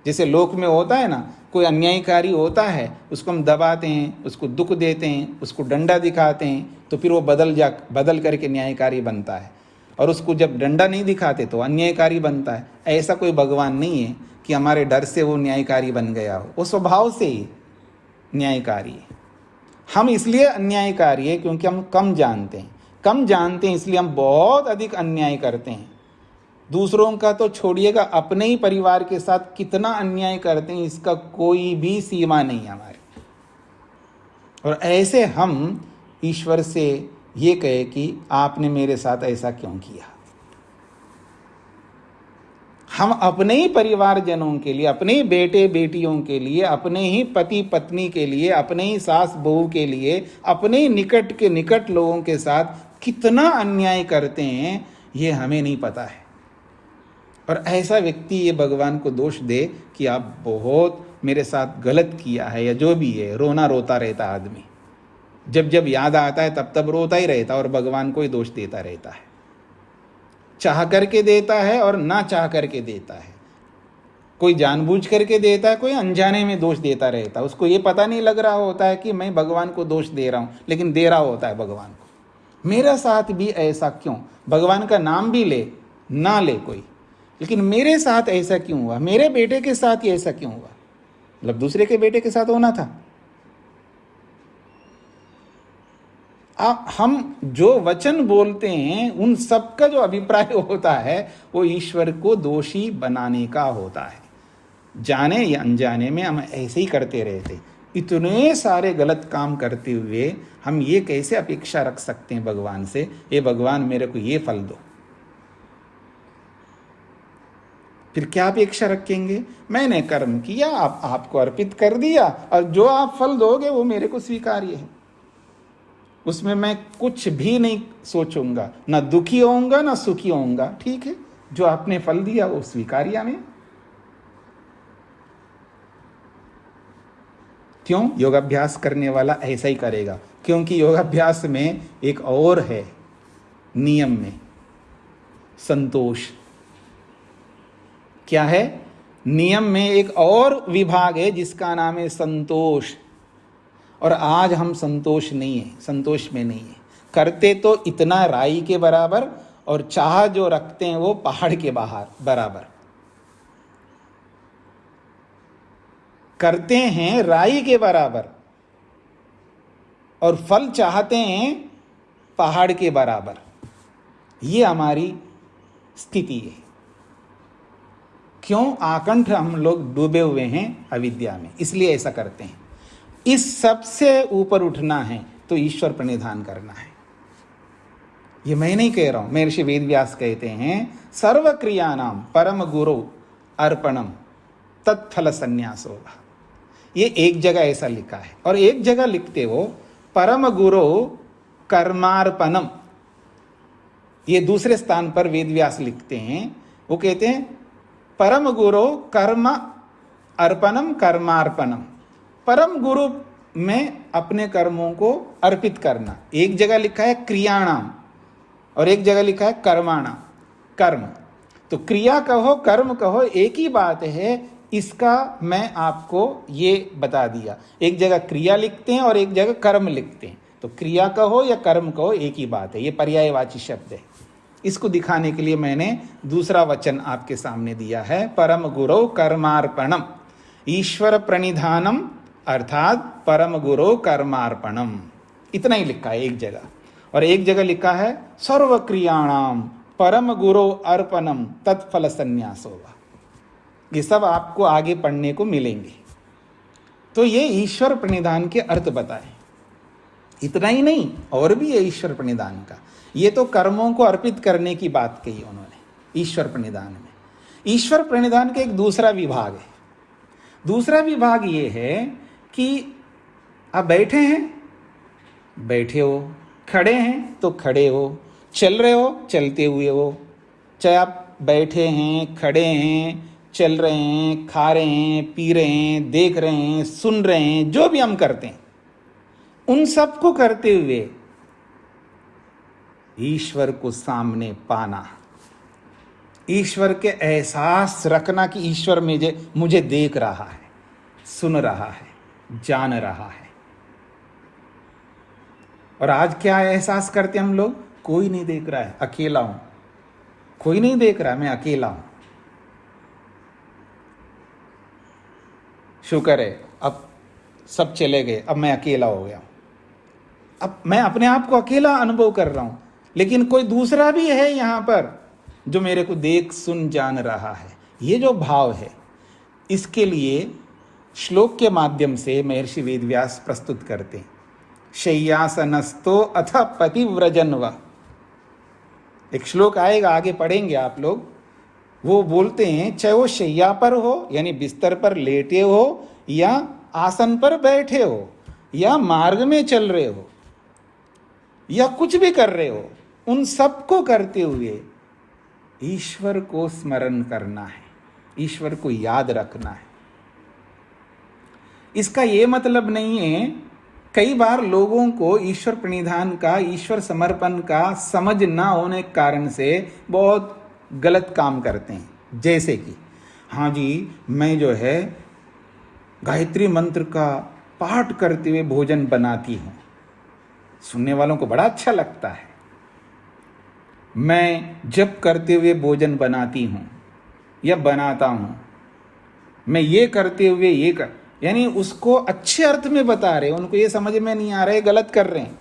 जैसे लोक में होता है ना, कोई अन्यायकारी होता है, उसको हम दबाते हैं, उसको दुख देते हैं, उसको डंडा दिखाते हैं, तो फिर वो बदल करके न्यायकारी बनता है। और उसको जब डंडा नहीं दिखाते तो अन्यायकारी बनता है। ऐसा कोई भगवान नहीं है कि हमारे डर से वो न्यायकारी बन गया हो, वो स्वभाव से ही न्यायकारी है। हम इसलिए अन्यायकारी है क्योंकि हम कम जानते हैं, इसलिए हम बहुत अधिक अन्याय करते हैं। दूसरों का तो छोड़िएगा, अपने ही परिवार के साथ कितना अन्याय करते हैं, इसका कोई भी सीमा नहीं है हमारे। और ऐसे हम ईश्वर से ये कहे कि आपने मेरे साथ ऐसा क्यों किया। हम अपने ही परिवारजनों के लिए, अपने ही बेटे बेटियों के लिए, अपने ही पति पत्नी के लिए, अपने ही सास बहू के लिए, अपने ही निकट के निकट लोगों के साथ कितना अन्याय करते हैं ये हमें नहीं पता है। और ऐसा व्यक्ति ये भगवान को दोष दे कि आप बहुत मेरे साथ गलत किया है या जो भी है, रोना रोता रहता आदमी। जब जब याद आता है तब तब रोता ही रहता और भगवान को ही दोष देता रहता है। चाह करके देता है और ना चाह करके देता है। कोई जानबूझ करके देता है, कोई अनजाने में दोष देता रहता है। उसको ये पता नहीं लग रहा होता है कि मैं भगवान को दोष दे रहा हूँ, लेकिन दे रहा होता है भगवान को। मेरा साथ भी ऐसा क्यों? भगवान का नाम भी ले ना ले कोई, लेकिन मेरे साथ ऐसा क्यों हुआ? मेरे बेटे के साथ ही ऐसा क्यों हुआ? मतलब दूसरे के बेटे के साथ होना था। हम जो वचन बोलते हैं उन सब का जो अभिप्राय होता है वो ईश्वर को दोषी बनाने का होता है। जाने या अनजाने में हम ऐसे ही करते रहते। इतने सारे गलत काम करते हुए हम ये कैसे अपेक्षा रख सकते हैं भगवान से, ये भगवान मेरे को ये फल दो। फिर क्या अपेक्षा रखेंगे? मैंने कर्म किया, आपको अर्पित कर दिया, और जो आप फल दोगे वो मेरे को स्वीकार्य है। उसमें मैं कुछ भी नहीं सोचूंगा, ना दुखी होऊंगा ना सुखी होऊंगा। ठीक है, जो आपने फल दिया वो स्वीकार्य में। क्यों? योगाभ्यास करने वाला ऐसा ही करेगा, क्योंकि योगाभ्यास में एक और है नियम में संतोष। क्या है? नियम में एक और विभाग है जिसका नाम है संतोष। और आज हम संतोष में नहीं है। करते तो इतना राई के बराबर, और चाह जो रखते हैं वो पहाड़ के बराबर। करते हैं राई के बराबर और फल चाहते हैं पहाड़ के बराबर। ये हमारी स्थिति है। क्यों? आकंठ हम लोग डूबे हुए हैं अविद्या में, इसलिए ऐसा करते हैं। इस सब से ऊपर उठना है तो ईश्वर प्रणिधान करना है। ये मैं नहीं कह रहा हूं, महर्षि वेदव्यास कहते हैं सर्व क्रियानाम परम गुरु अर्पणम तत्फल संन्यासो। ये एक जगह ऐसा लिखा है, और एक जगह लिखते हो परम गुरु कर्मार्पणम। ये दूसरे स्थान पर वेदव्यास लिखते हैं, वो कहते हैं परम गुरु कर्म अर्पणम कर्मार्पणम। परम गुरु में अपने कर्मों को अर्पित करना। एक जगह लिखा है क्रियाणाम और एक जगह लिखा है कर्माणाम, कर्म। तो क्रिया कहो कर्म कहो एक ही बात है, इसका मैं आपको ये बता दिया। एक जगह क्रिया लिखते हैं और एक जगह कर्म लिखते हैं, तो क्रिया कहो या कर्म कहो एक ही बात है, ये पर्यायवाची शब्द है। इसको दिखाने के लिए मैंने दूसरा वचन आपके सामने दिया है, परम गुरु कर्मार्पणम, ईश्वर प्रणिधानम अर्थात परम गुरु कर्मार्पणम। इतना ही लिखा है एक जगह, और एक जगह लिखा है सर्व क्रियाणाम परम गुरु अर्पणम तत्फल संन्यासो। ये सब आपको आगे पढ़ने को मिलेंगे। तो ये ईश्वर प्रणिधान के अर्थ बताए। इतना ही नहीं, और भी है ईश्वर प्रणिधान का। ये तो कर्मों को अर्पित करने की बात कही उन्होंने ईश्वर प्रणिधान में। ईश्वर प्रणिधान का एक दूसरा विभाग है। दूसरा विभाग ये है कि आप बैठे हैं, बैठे हो, खड़े हैं तो खड़े हो, चल रहे हो चलते हुए हो। चाहे आप बैठे हैं, खड़े हैं, चल रहे हैं, खा रहे हैं, पी रहे हैं, देख रहे हैं, सुन रहे हैं, जो भी हम करते हैं उन सब को करते हुए ईश्वर को सामने पाना, ईश्वर के एहसास रखना कि ईश्वर मुझे देख रहा है, सुन रहा है, जान रहा है। और आज क्या एहसास करते हम लोग? कोई नहीं देख रहा है, अकेला हूं, कोई नहीं देख रहा है, मैं अकेला हूं। शुक्र है अब सब चले गए, अब मैं अकेला हो गया। अब मैं अपने आप को अकेला अनुभव कर रहा हूं, लेकिन कोई दूसरा भी है यहां पर जो मेरे को देख सुन जान रहा है। ये जो भाव है, इसके लिए श्लोक के माध्यम से महर्षि वेदव्यास प्रस्तुत करते हैं। शय्यासनस्तो अथ पतिव्रजन्व, एक श्लोक आएगा, आगे पढ़ेंगे आप लोग। वो बोलते हैं चाहे वो शैया पर हो यानी बिस्तर पर लेटे हो, या आसन पर बैठे हो, या मार्ग में चल रहे हो, या कुछ भी कर रहे हो, उन सबको करते हुए ईश्वर को स्मरण करना है, ईश्वर को याद रखना है। इसका ये मतलब नहीं है, कई बार लोगों को ईश्वर प्रणिधान का, ईश्वर समर्पण का समझ ना होने के कारण से बहुत गलत काम करते हैं। जैसे कि हाँ जी, मैं जो है गायत्री मंत्र का पाठ करते हुए भोजन बनाती हूँ, सुनने वालों को बड़ा अच्छा लगता है। मैं जप करते हुए भोजन बनाती हूँ या बनाता हूँ, मैं ये करते हुए ये कर, यानी उसको अच्छे अर्थ में बता रहे, उनको ये समझ में नहीं आ रहा है, गलत कर रहे हैं।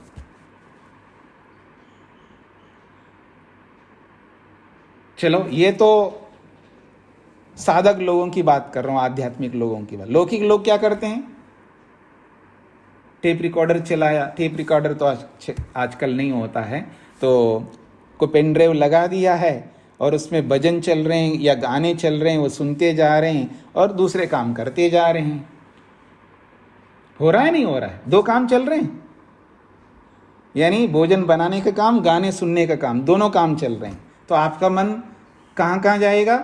चलो ये तो साधक लोगों की बात कर रहा हूं, आध्यात्मिक लोगों की बात। लौकिक लोग क्या करते हैं? टेप रिकॉर्डर चलाया, टेप रिकॉर्डर तो आजकल नहीं होता है, तो को पेन ड्राइव लगा दिया है और उसमें भजन चल रहे हैं या गाने चल रहे हैं, वो सुनते जा रहे हैं और दूसरे काम करते जा रहे हैं। हो रहा है नहीं हो रहा है? दो काम चल रहे हैं, यानी भोजन बनाने का काम, गाने सुनने का काम, दोनों काम चल रहे हैं। तो आपका मन कहाँ कहाँ जाएगा?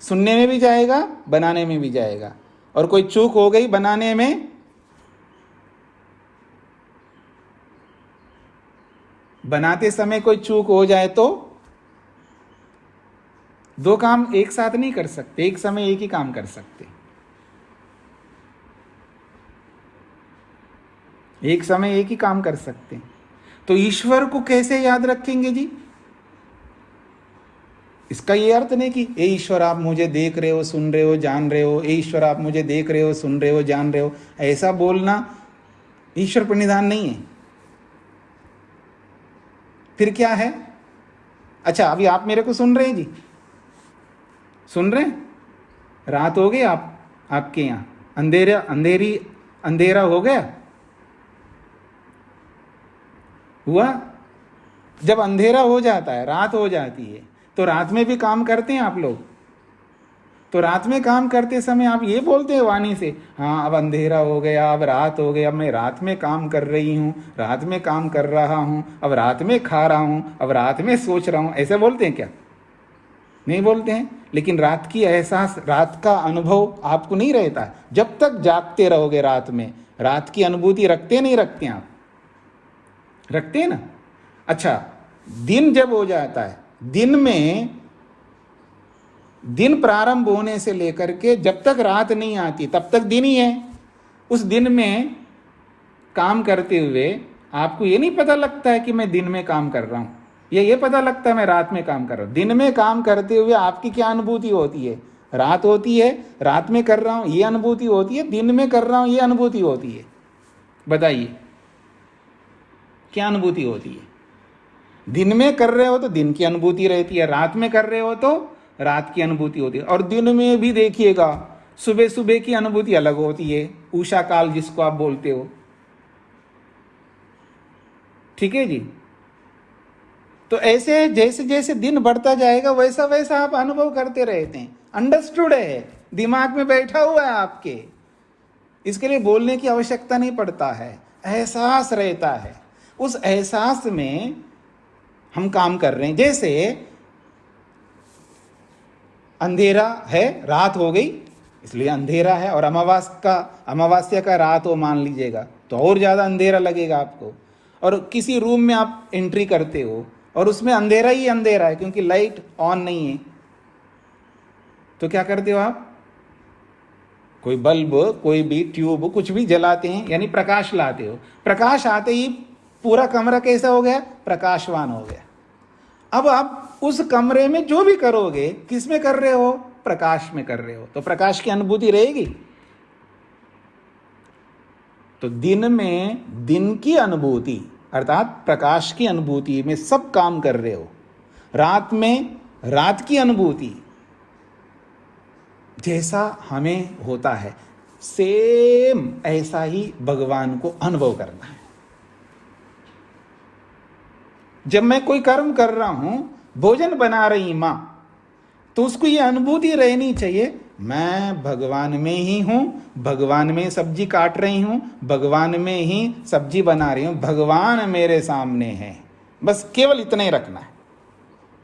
सुनने में भी जाएगा, बनाने में भी जाएगा। और कोई चूक हो गई बनाने में, बनाते समय कोई चूक हो जाए तो दो काम एक साथ नहीं कर सकते, एक समय एक ही काम कर सकते। एक समय एक ही काम कर सकते। तो ईश्वर को कैसे याद रखेंगे जी? इसका ये अर्थ नहीं कि ए ईश्वर आप मुझे देख रहे हो, सुन रहे हो, जान रहे हो, ए ईश्वर आप मुझे देख रहे हो, सुन रहे हो, जान रहे हो, ऐसा बोलना ईश्वर प्रणिधान नहीं है। फिर क्या है? अच्छा, अभी आप मेरे को सुन रहे हैं जी? सुन रहे हैं? रात हो गई आपके यहाँ, अंधेरा हो गया, हुआ? जब अंधेरा हो जाता है, रात हो जाती है, तो रात में भी काम करते हैं आप लोग? तो रात में काम करते समय आप ये बोलते हैं वाणी से, हाँ अब अंधेरा हो गया, अब रात हो गया, अब मैं रात में काम कर रही हूँ, रात में काम कर रहा हूँ, अब रात में खा रहा हूँ, अब रात में सोच रहा हूँ, ऐसे बोलते हैं क्या? नहीं बोलते हैं। लेकिन रात की एहसास, रात का अनुभव आपको नहीं रहता जब तक जागते रहोगे। रात में रात की अनुभूति रखते नहीं रखते आप? रखते हैं ना। अच्छा, दिन जब हो जाता है, दिन में, दिन प्रारंभ होने से लेकर के जब तक रात नहीं आती तब तक दिन ही है। उस दिन में काम करते हुए आपको ये नहीं पता लगता है कि मैं दिन में काम कर रहा हूं, ये पता लगता है मैं रात में काम कर रहा हूं। दिन में काम करते हुए आपकी क्या अनुभूति होती है? रात होती है, रात में कर रहा हूं ये अनुभूति होती है, दिन में कर रहा हूं ये अनुभूति होती है। बताइए क्या अनुभूति होती है? दिन में कर रहे हो तो दिन की अनुभूति रहती है, रात में कर रहे हो तो रात की अनुभूति होती है। और दिन में भी देखिएगा, सुबह सुबह की अनुभूति अलग होती है, उषा काल जिसको आप बोलते हो। ठीक है जी। तो ऐसे जैसे जैसे दिन बढ़ता जाएगा वैसा वैसा आप अनुभव करते रहते हैं। अंडरस्टूड है, दिमाग में बैठा हुआ है आपके, इसके लिए बोलने की आवश्यकता नहीं पड़ता है, एहसास रहता है। उस एहसास में हम काम कर रहे हैं। जैसे अंधेरा है, रात हो गई इसलिए अंधेरा है, और अमावस्या का रात हो मान लीजिएगा तो और ज़्यादा अंधेरा लगेगा आपको। और किसी रूम में आप एंट्री करते हो और उसमें अंधेरा ही अंधेरा है क्योंकि लाइट ऑन नहीं है, तो क्या करते हो आप? कोई बल्ब, कोई भी ट्यूब, कुछ भी जलाते हैं, यानी प्रकाश लाते हो। प्रकाश आते ही पूरा कमरा कैसा हो गया? प्रकाशवान हो गया। अब आप उस कमरे में जो भी करोगे, किस में कर रहे हो? प्रकाश में कर रहे हो, तो प्रकाश की अनुभूति रहेगी। तो दिन में दिन की अनुभूति अर्थात प्रकाश की अनुभूति में सब काम कर रहे हो। रात में रात की अनुभूति जैसा हमें होता है, सेम ऐसा ही भगवान को अनुभव करना है। जब मैं कोई कर्म कर रहा हूं, भोजन बना रही मां, तो उसको ये अनुभूति रहनी चाहिए मैं भगवान में ही हूं, भगवान में सब्जी काट रही हूं, भगवान में ही सब्जी बना रही हूं, भगवान मेरे सामने है। बस केवल इतना ही रखना है।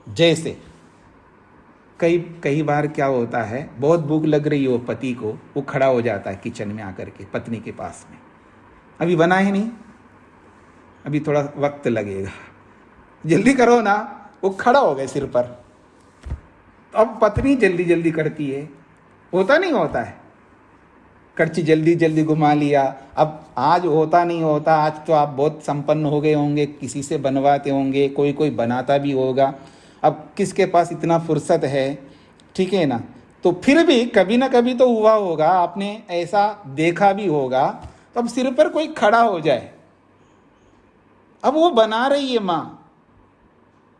जैसे कई बार क्या होता है, बहुत भूख लग रही हो पति को, वो खड़ा हो जाता है किचन में आकर के पत्नी के पास में, अभी बना ही नहीं, अभी थोड़ा वक्त लगेगा, जल्दी करो ना। वो खड़ा हो गए सिर पर। अब पत्नी जल्दी जल्दी करती है, होता नहीं होता है, कड़छी जल्दी जल्दी घुमा लिया। अब आज होता नहीं होता, आज तो आप बहुत संपन्न हो गए होंगे, किसी से बनवाते होंगे, कोई कोई बनाता भी होगा। अब किसके पास इतना फुर्सत है? ठीक है ना। तो फिर भी कभी ना कभी तो हुआ होगा, आपने ऐसा देखा भी होगा, तो अब सिर पर कोई खड़ा हो जाए। अब वो बना रही है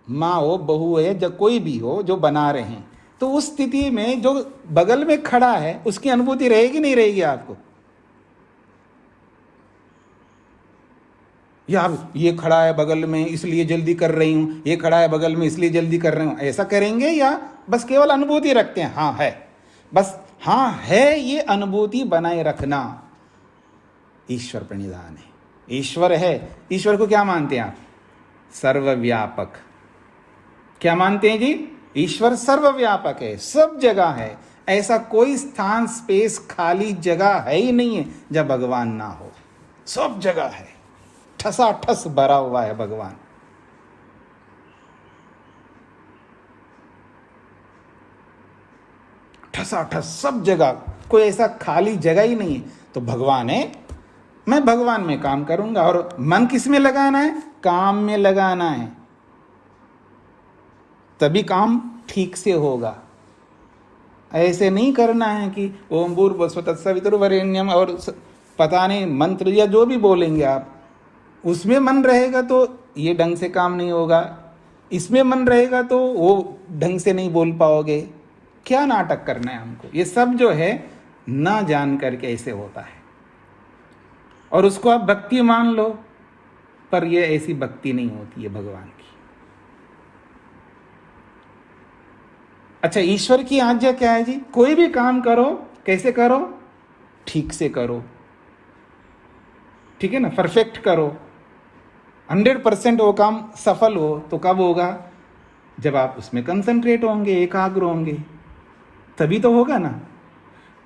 माँ हो, बहू है, जब कोई भी हो जो बना रहे हैं, तो उस स्थिति में जो बगल में खड़ा है उसकी अनुभूति रहेगी नहीं रहेगी आपको? या ये खड़ा है बगल में इसलिए जल्दी कर रही हूं, ये खड़ा है बगल में इसलिए जल्दी कर रही हूं, ऐसा करेंगे? या बस केवल अनुभूति रखते हैं, हाँ है, बस हाँ है, ये अनुभूति बनाए रखना ईश्वर प्रणिधान है। ईश्वर है, ईश्वर को क्या मानते हैं आप? सर्वव्यापक। क्या मानते हैं जी? ईश्वर सर्वव्यापक है, सब जगह है। ऐसा कोई स्थान, स्पेस, खाली जगह है ही नहीं है जब भगवान ना हो। सब जगह है, ठसाठस भरा हुआ है भगवान। ठसाठस सब जगह, कोई ऐसा खाली जगह ही नहीं है। तो भगवान है, मैं भगवान में काम करूंगा। और मन किस में लगाना है? काम में लगाना है, तभी काम ठीक से होगा। ऐसे नहीं करना है कि ओम भूर्भुवः तत्सवितुर्वरेण्यम और पता नहीं मंत्र या जो भी बोलेंगे आप, उसमें मन रहेगा तो ये ढंग से काम नहीं होगा, इसमें मन रहेगा तो वो ढंग से नहीं बोल पाओगे। क्या नाटक करना है हमको? ये सब जो है ना जान करके ऐसे होता है, और उसको आप भक्ति मान लो। पर ये ऐसी भक्ति नहीं होती है भगवान की। अच्छा, ईश्वर की आज्ञा क्या है जी? कोई भी काम करो, कैसे करो? ठीक से करो, ठीक है ना, परफेक्ट करो। 100% वो काम सफल हो तो कब होगा? जब आप उसमें कंसंट्रेट होंगे, एकाग्र होंगे, तभी तो होगा ना।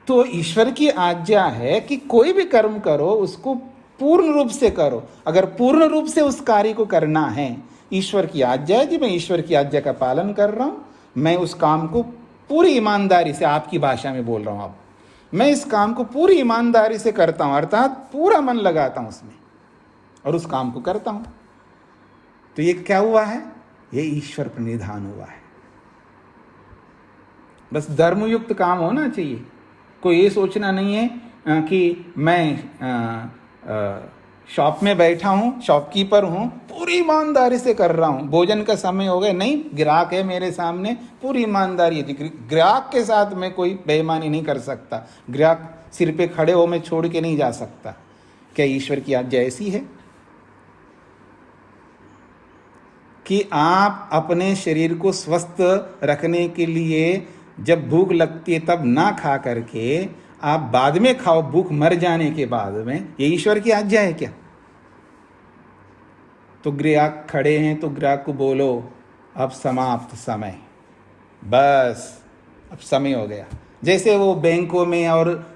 तो ईश्वर की आज्ञा है कि कोई भी कर्म करो उसको पूर्ण रूप से करो। अगर पूर्ण रूप से उस कार्य को करना है, ईश्वर की आज्ञा है जी, मैं ईश्वर की आज्ञा का पालन कर रहा हूं, मैं उस काम को पूरी ईमानदारी से, आपकी भाषा में बोल रहा हूं, आप, मैं इस काम को पूरी ईमानदारी से करता हूं, अर्थात पूरा मन लगाता हूं उसमें और उस काम को करता हूं, तो ये क्या हुआ है? ये ईश्वर प्रणिधान हुआ है। बस धर्मयुक्त काम होना चाहिए। कोई ये सोचना नहीं है कि मैं शॉप में बैठा हूँ, शॉपकीपर हूँ, पूरी ईमानदारी से कर रहा हूँ, भोजन का समय हो गया, नहीं, ग्राहक है मेरे सामने, पूरी ईमानदारी है। ग्राहक के साथ मैं कोई बेईमानी नहीं कर सकता, ग्राहक सिर पे खड़े हो मैं छोड़ के नहीं जा सकता। क्या ईश्वर की आज्ञा ऐसी है कि आप अपने शरीर को स्वस्थ रखने के लिए जब भूख लगती है तब ना खा करके आप बाद में खाओ, भूख मर जाने के बाद में? ये ईश्वर की आज्ञा है क्या? तो ग्राहक खड़े हैं तो ग्राहक को बोलो अब समाप्त समय, बस अब समय हो गया। जैसे वो बैंकों में और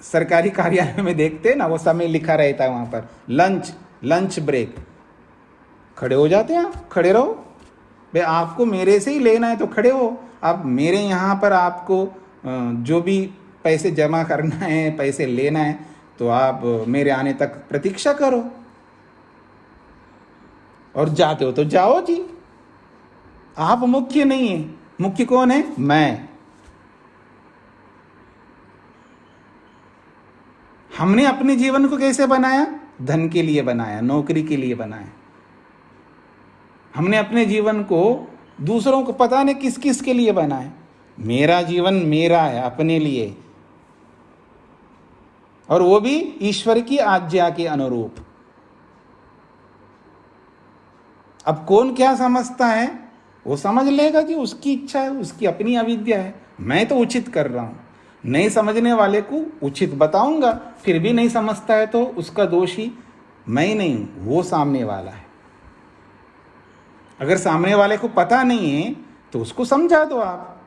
सरकारी कार्यालय में देखते हैं ना, वो समय लिखा रहता है वहां पर, लंच ब्रेक, खड़े हो जाते हैं, आप खड़े रहो भाई, आपको मेरे से ही लेना है तो खड़े हो। आप मेरे यहाँ पर आपको जो भी पैसे जमा करना है, पैसे लेना है, तो आप मेरे आने तक प्रतीक्षा करो, और जाते हो तो जाओ जी। आप मुख्य नहीं है, मुख्य कौन है? मैं। हमने अपने जीवन को कैसे बनाया? धन के लिए बनाया, नौकरी के लिए बनाया। हमने अपने जीवन को दूसरों को पता नहीं किस किस के लिए बनाया। मेरा जीवन मेरा है, अपने लिए, और वो भी ईश्वर की आज्ञा के अनुरूप। अब कौन क्या समझता है वो समझ लेगा कि उसकी इच्छा है, उसकी अपनी अविद्या है। मैं तो उचित कर रहा हूं, नहीं समझने वाले को उचित बताऊंगा, फिर भी नहीं समझता है तो उसका दोषी मैं ही नहीं हूं, वो सामने वाला है। अगर सामने वाले को पता नहीं है तो उसको समझा दो आप,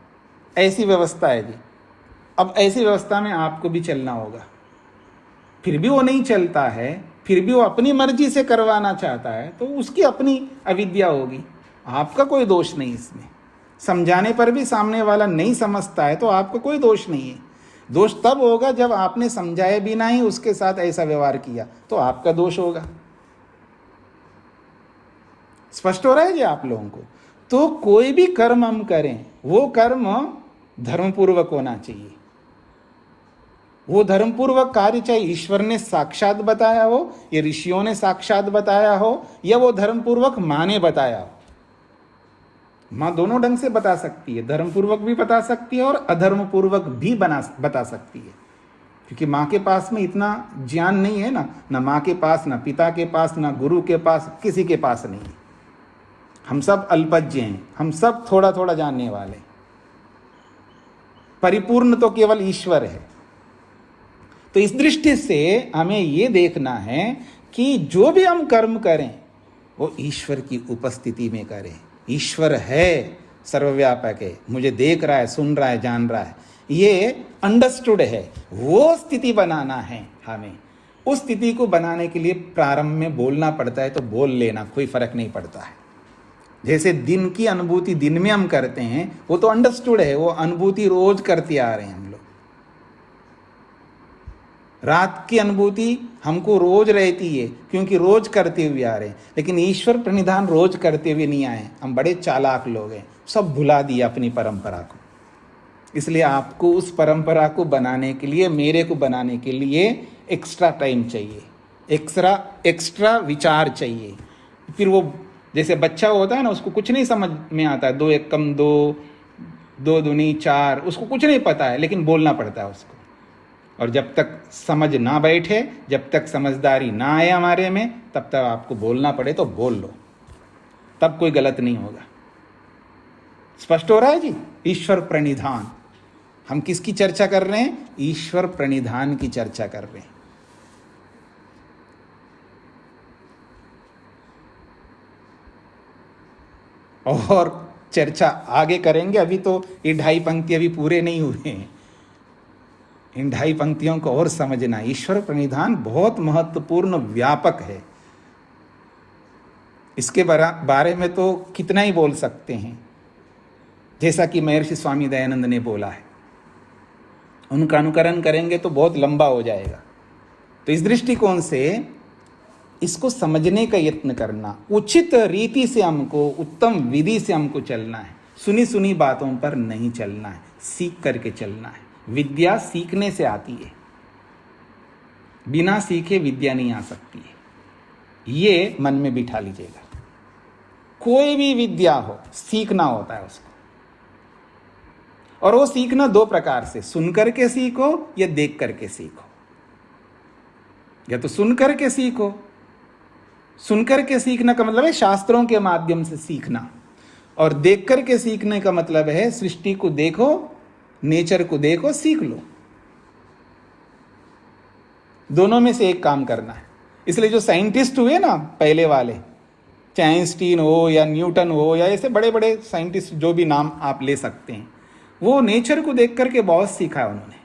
ऐसी व्यवस्था है जी। अब ऐसी व्यवस्था में आपको भी चलना होगा। फिर भी वो नहीं चलता है, फिर भी वो अपनी मर्जी से करवाना चाहता है, तो उसकी अपनी अविद्या होगी, आपका कोई दोष नहीं इसमें। समझाने पर भी सामने वाला नहीं समझता है तो आपका कोई दोष नहीं है। दोष तब होगा जब आपने समझाए बिना ही उसके साथ ऐसा व्यवहार किया, तो आपका दोष होगा। स्पष्ट हो रहा है जी आप लोगों को? तो कोई भी कर्म हम करें, वो कर्म धर्मपूर्वक होना चाहिए। वो धर्मपूर्वक कार्य चाहे ईश्वर ने साक्षात बताया हो, या ऋषियों ने साक्षात बताया हो, या वो धर्मपूर्वक माँ ने बताया हो। माँ दोनों ढंग से बता सकती है, धर्मपूर्वक भी बता सकती है और अधर्मपूर्वक भी बता सकती है, क्योंकि माँ के पास में इतना ज्ञान नहीं है ना माँ के पास, ना पिता के पास, ना गुरु के पास, किसी के पास नहीं है। हम सब अल्पज्ञ हैं, हम सब थोड़ा थोड़ा जानने वाले। परिपूर्ण तो केवल ईश्वर है। तो इस दृष्टि से हमें ये देखना है कि जो भी हम कर्म करें वो ईश्वर की उपस्थिति में करें। ईश्वर है, सर्वव्यापक है, मुझे देख रहा है, सुन रहा है, जान रहा है, ये अंडरस्टूड है। वो स्थिति बनाना है हमें। उस स्थिति को बनाने के लिए प्रारंभ में बोलना पड़ता है, तो बोल लेना, कोई फर्क नहीं पड़ता है। जैसे दिन की अनुभूति दिन में हम करते हैं, वो तो अंडरस्टूड है, वो अनुभूति रोज करते आ रहे हैं हम लोग। रात की अनुभूति हमको रोज रहती है, क्योंकि रोज करते हुए आ रहे हैं। लेकिन ईश्वर प्रणिधान रोज करते हुए नहीं आए। हम बड़े चालाक लोग हैं, सब भुला दिया अपनी परंपरा को। इसलिए आपको उस परंपरा को बनाने के लिए, मेरे को बनाने के लिए एक्स्ट्रा टाइम चाहिए, एक्स्ट्रा विचार चाहिए। फिर वो जैसे बच्चा होता है ना, उसको कुछ नहीं समझ में आता है, 2 1 कम 2, 2 दूनी 4, उसको कुछ नहीं पता है, लेकिन बोलना पड़ता है उसको। और जब तक समझ ना बैठे, जब तक समझदारी ना आए हमारे में, तब तक आपको बोलना पड़े तो बोल लो, तब कोई गलत नहीं होगा। स्पष्ट हो रहा है जी? ईश्वर प्रणिधान, हम किसकी चर्चा कर रहे हैं? ईश्वर प्रणिधान की चर्चा कर रहे हैं। और चर्चा आगे करेंगे, अभी तो ये 2.5 पंक्ति अभी पूरे नहीं हुए हैं। इन 2.5 पंक्तियों को और समझना। ईश्वर प्रणिधान बहुत महत्वपूर्ण, व्यापक है। इसके बारे में तो कितना ही बोल सकते हैं। जैसा कि महर्षि स्वामी दयानंद ने बोला है, उनका अनुकरण करेंगे तो बहुत लंबा हो जाएगा। तो इस दृष्टिकोण से इसको समझने का यत्न करना, उचित रीति से हमको, उत्तम विधि से हमको चलना है। सुनी सुनी बातों पर नहीं चलना है, सीख करके चलना है। विद्या सीखने से आती है, बिना सीखे विद्या नहीं आ सकती है। ये मन में बिठा लीजिएगा। कोई भी विद्या हो, सीखना होता है उसको। और वो सीखना 2 प्रकार से, सुन करके सीखो या देख करके सीखो। या तो सुन करके सीखो, सुन करके सीखना का मतलब है शास्त्रों के माध्यम से सीखना, और देख करके सीखने का मतलब है सृष्टि को देखो, नेचर को देखो, सीख लो। दोनों में से एक काम करना है। इसलिए जो साइंटिस्ट हुए ना पहले वाले, चाहे आइंस्टीन हो या न्यूटन हो या ऐसे बड़े बड़े साइंटिस्ट, जो भी नाम आप ले सकते हैं, वो नेचर को देख करके बहुत सीखा है। उन्होंने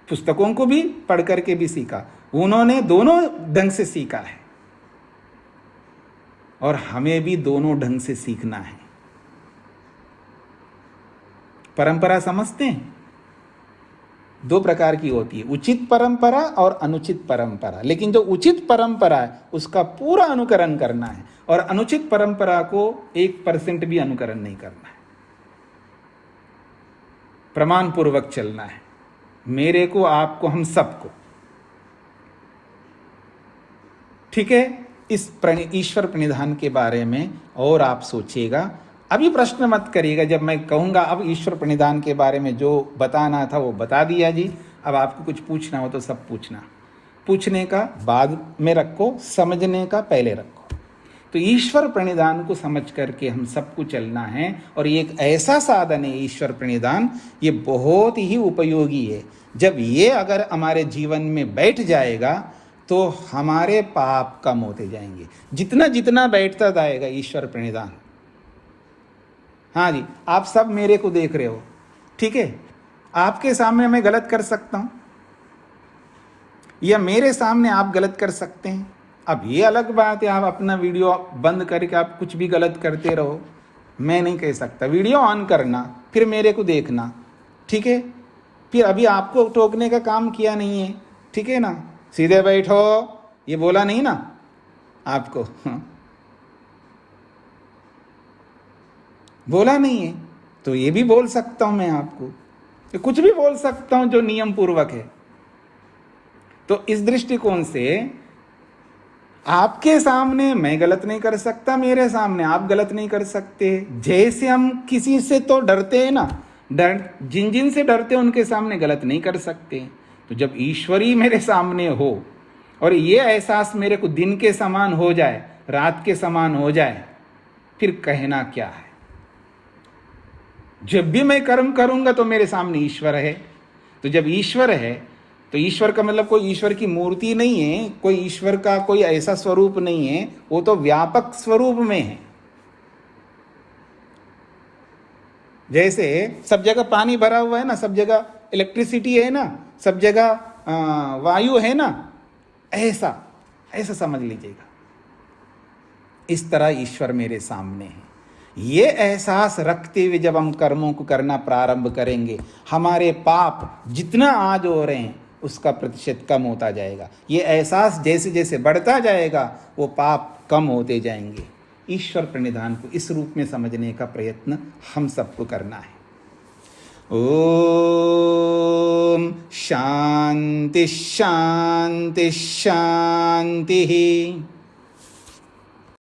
पुस्तकों को भी पढ़ करके भी सीखा। उन्होंने दोनों ढंग से सीखा है, और हमें भी दोनों ढंग से सीखना है। परंपरा समझते हैं? 2 प्रकार की होती है, उचित परंपरा और अनुचित परंपरा। लेकिन जो उचित परंपरा है उसका पूरा अनुकरण करना है, और अनुचित परंपरा को 1% भी अनुकरण नहीं करना है। प्रमाण पूर्वक चलना है, मेरे को, आपको, हम सबको। ठीक है? इस ईश्वर प्रणिधान के बारे में और आप सोचिएगा। अभी प्रश्न मत करिएगा। जब मैं कहूँगा अब ईश्वर प्रणिधान के बारे में जो बताना था वो बता दिया जी, अब आपको कुछ पूछना हो तो सब पूछना। पूछने का बाद में रखो, समझने का पहले रखो। तो ईश्वर प्रणिधान को समझ करके हम सबको चलना है। और ये एक ऐसा साधन है ईश्वर प्रणिधान, ये बहुत ही उपयोगी है। जब ये अगर हमारे जीवन में बैठ जाएगा तो हमारे पाप कम होते जाएंगे, जितना जितना बैठता जाएगा ईश्वर प्रणिधान। हाँ जी, आप सब मेरे को देख रहे हो, ठीक है? आपके सामने मैं गलत कर सकता हूं, या मेरे सामने आप गलत कर सकते हैं। अब ये अलग बात है, आप अपना वीडियो बंद करके आप कुछ भी गलत करते रहो, मैं नहीं कह सकता। वीडियो ऑन करना, फिर मेरे को देखना, ठीक है? फिर अभी आपको टोकने का काम किया नहीं है, ठीक है ना? सीधे बैठो, ये बोला नहीं ना आपको, बोला नहीं है, तो ये भी बोल सकता हूं मैं आपको, कुछ भी बोल सकता हूं जो नियम पूर्वक है। तो इस दृष्टिकोण से आपके सामने मैं गलत नहीं कर सकता, मेरे सामने आप गलत नहीं कर सकते। जैसे हम किसी से तो डरते हैं ना, जिन जिन से डरते हैं उनके सामने गलत नहीं कर सकते। तो जब ईश्वरी मेरे सामने हो और ये एहसास मेरे को दिन के समान हो जाए, रात के समान हो जाए, फिर कहना क्या है? जब भी मैं कर्म करूंगा तो मेरे सामने ईश्वर है। तो जब ईश्वर है तो ईश्वर का मतलब कोई ईश्वर की मूर्ति नहीं है, कोई ईश्वर का कोई ऐसा स्वरूप नहीं है, वो तो व्यापक स्वरूप में है। जैसे सब जगह पानी भरा हुआ है ना, सब जगह इलेक्ट्रिसिटी है ना, सब जगह वायु है ना, ऐसा ऐसा समझ लीजिएगा। इस तरह ईश्वर मेरे सामने है। ये एहसास रखते हुए जब हम कर्मों को करना प्रारंभ करेंगे, हमारे पाप जितना आज हो रहे हैं उसका प्रतिशत कम होता जाएगा। ये एहसास जैसे जैसे बढ़ता जाएगा वो पाप कम होते जाएंगे। ईश्वर प्रणिधान को इस रूप में समझने का प्रयत्न हम सबको करना है। ओम शांति शांति शांति।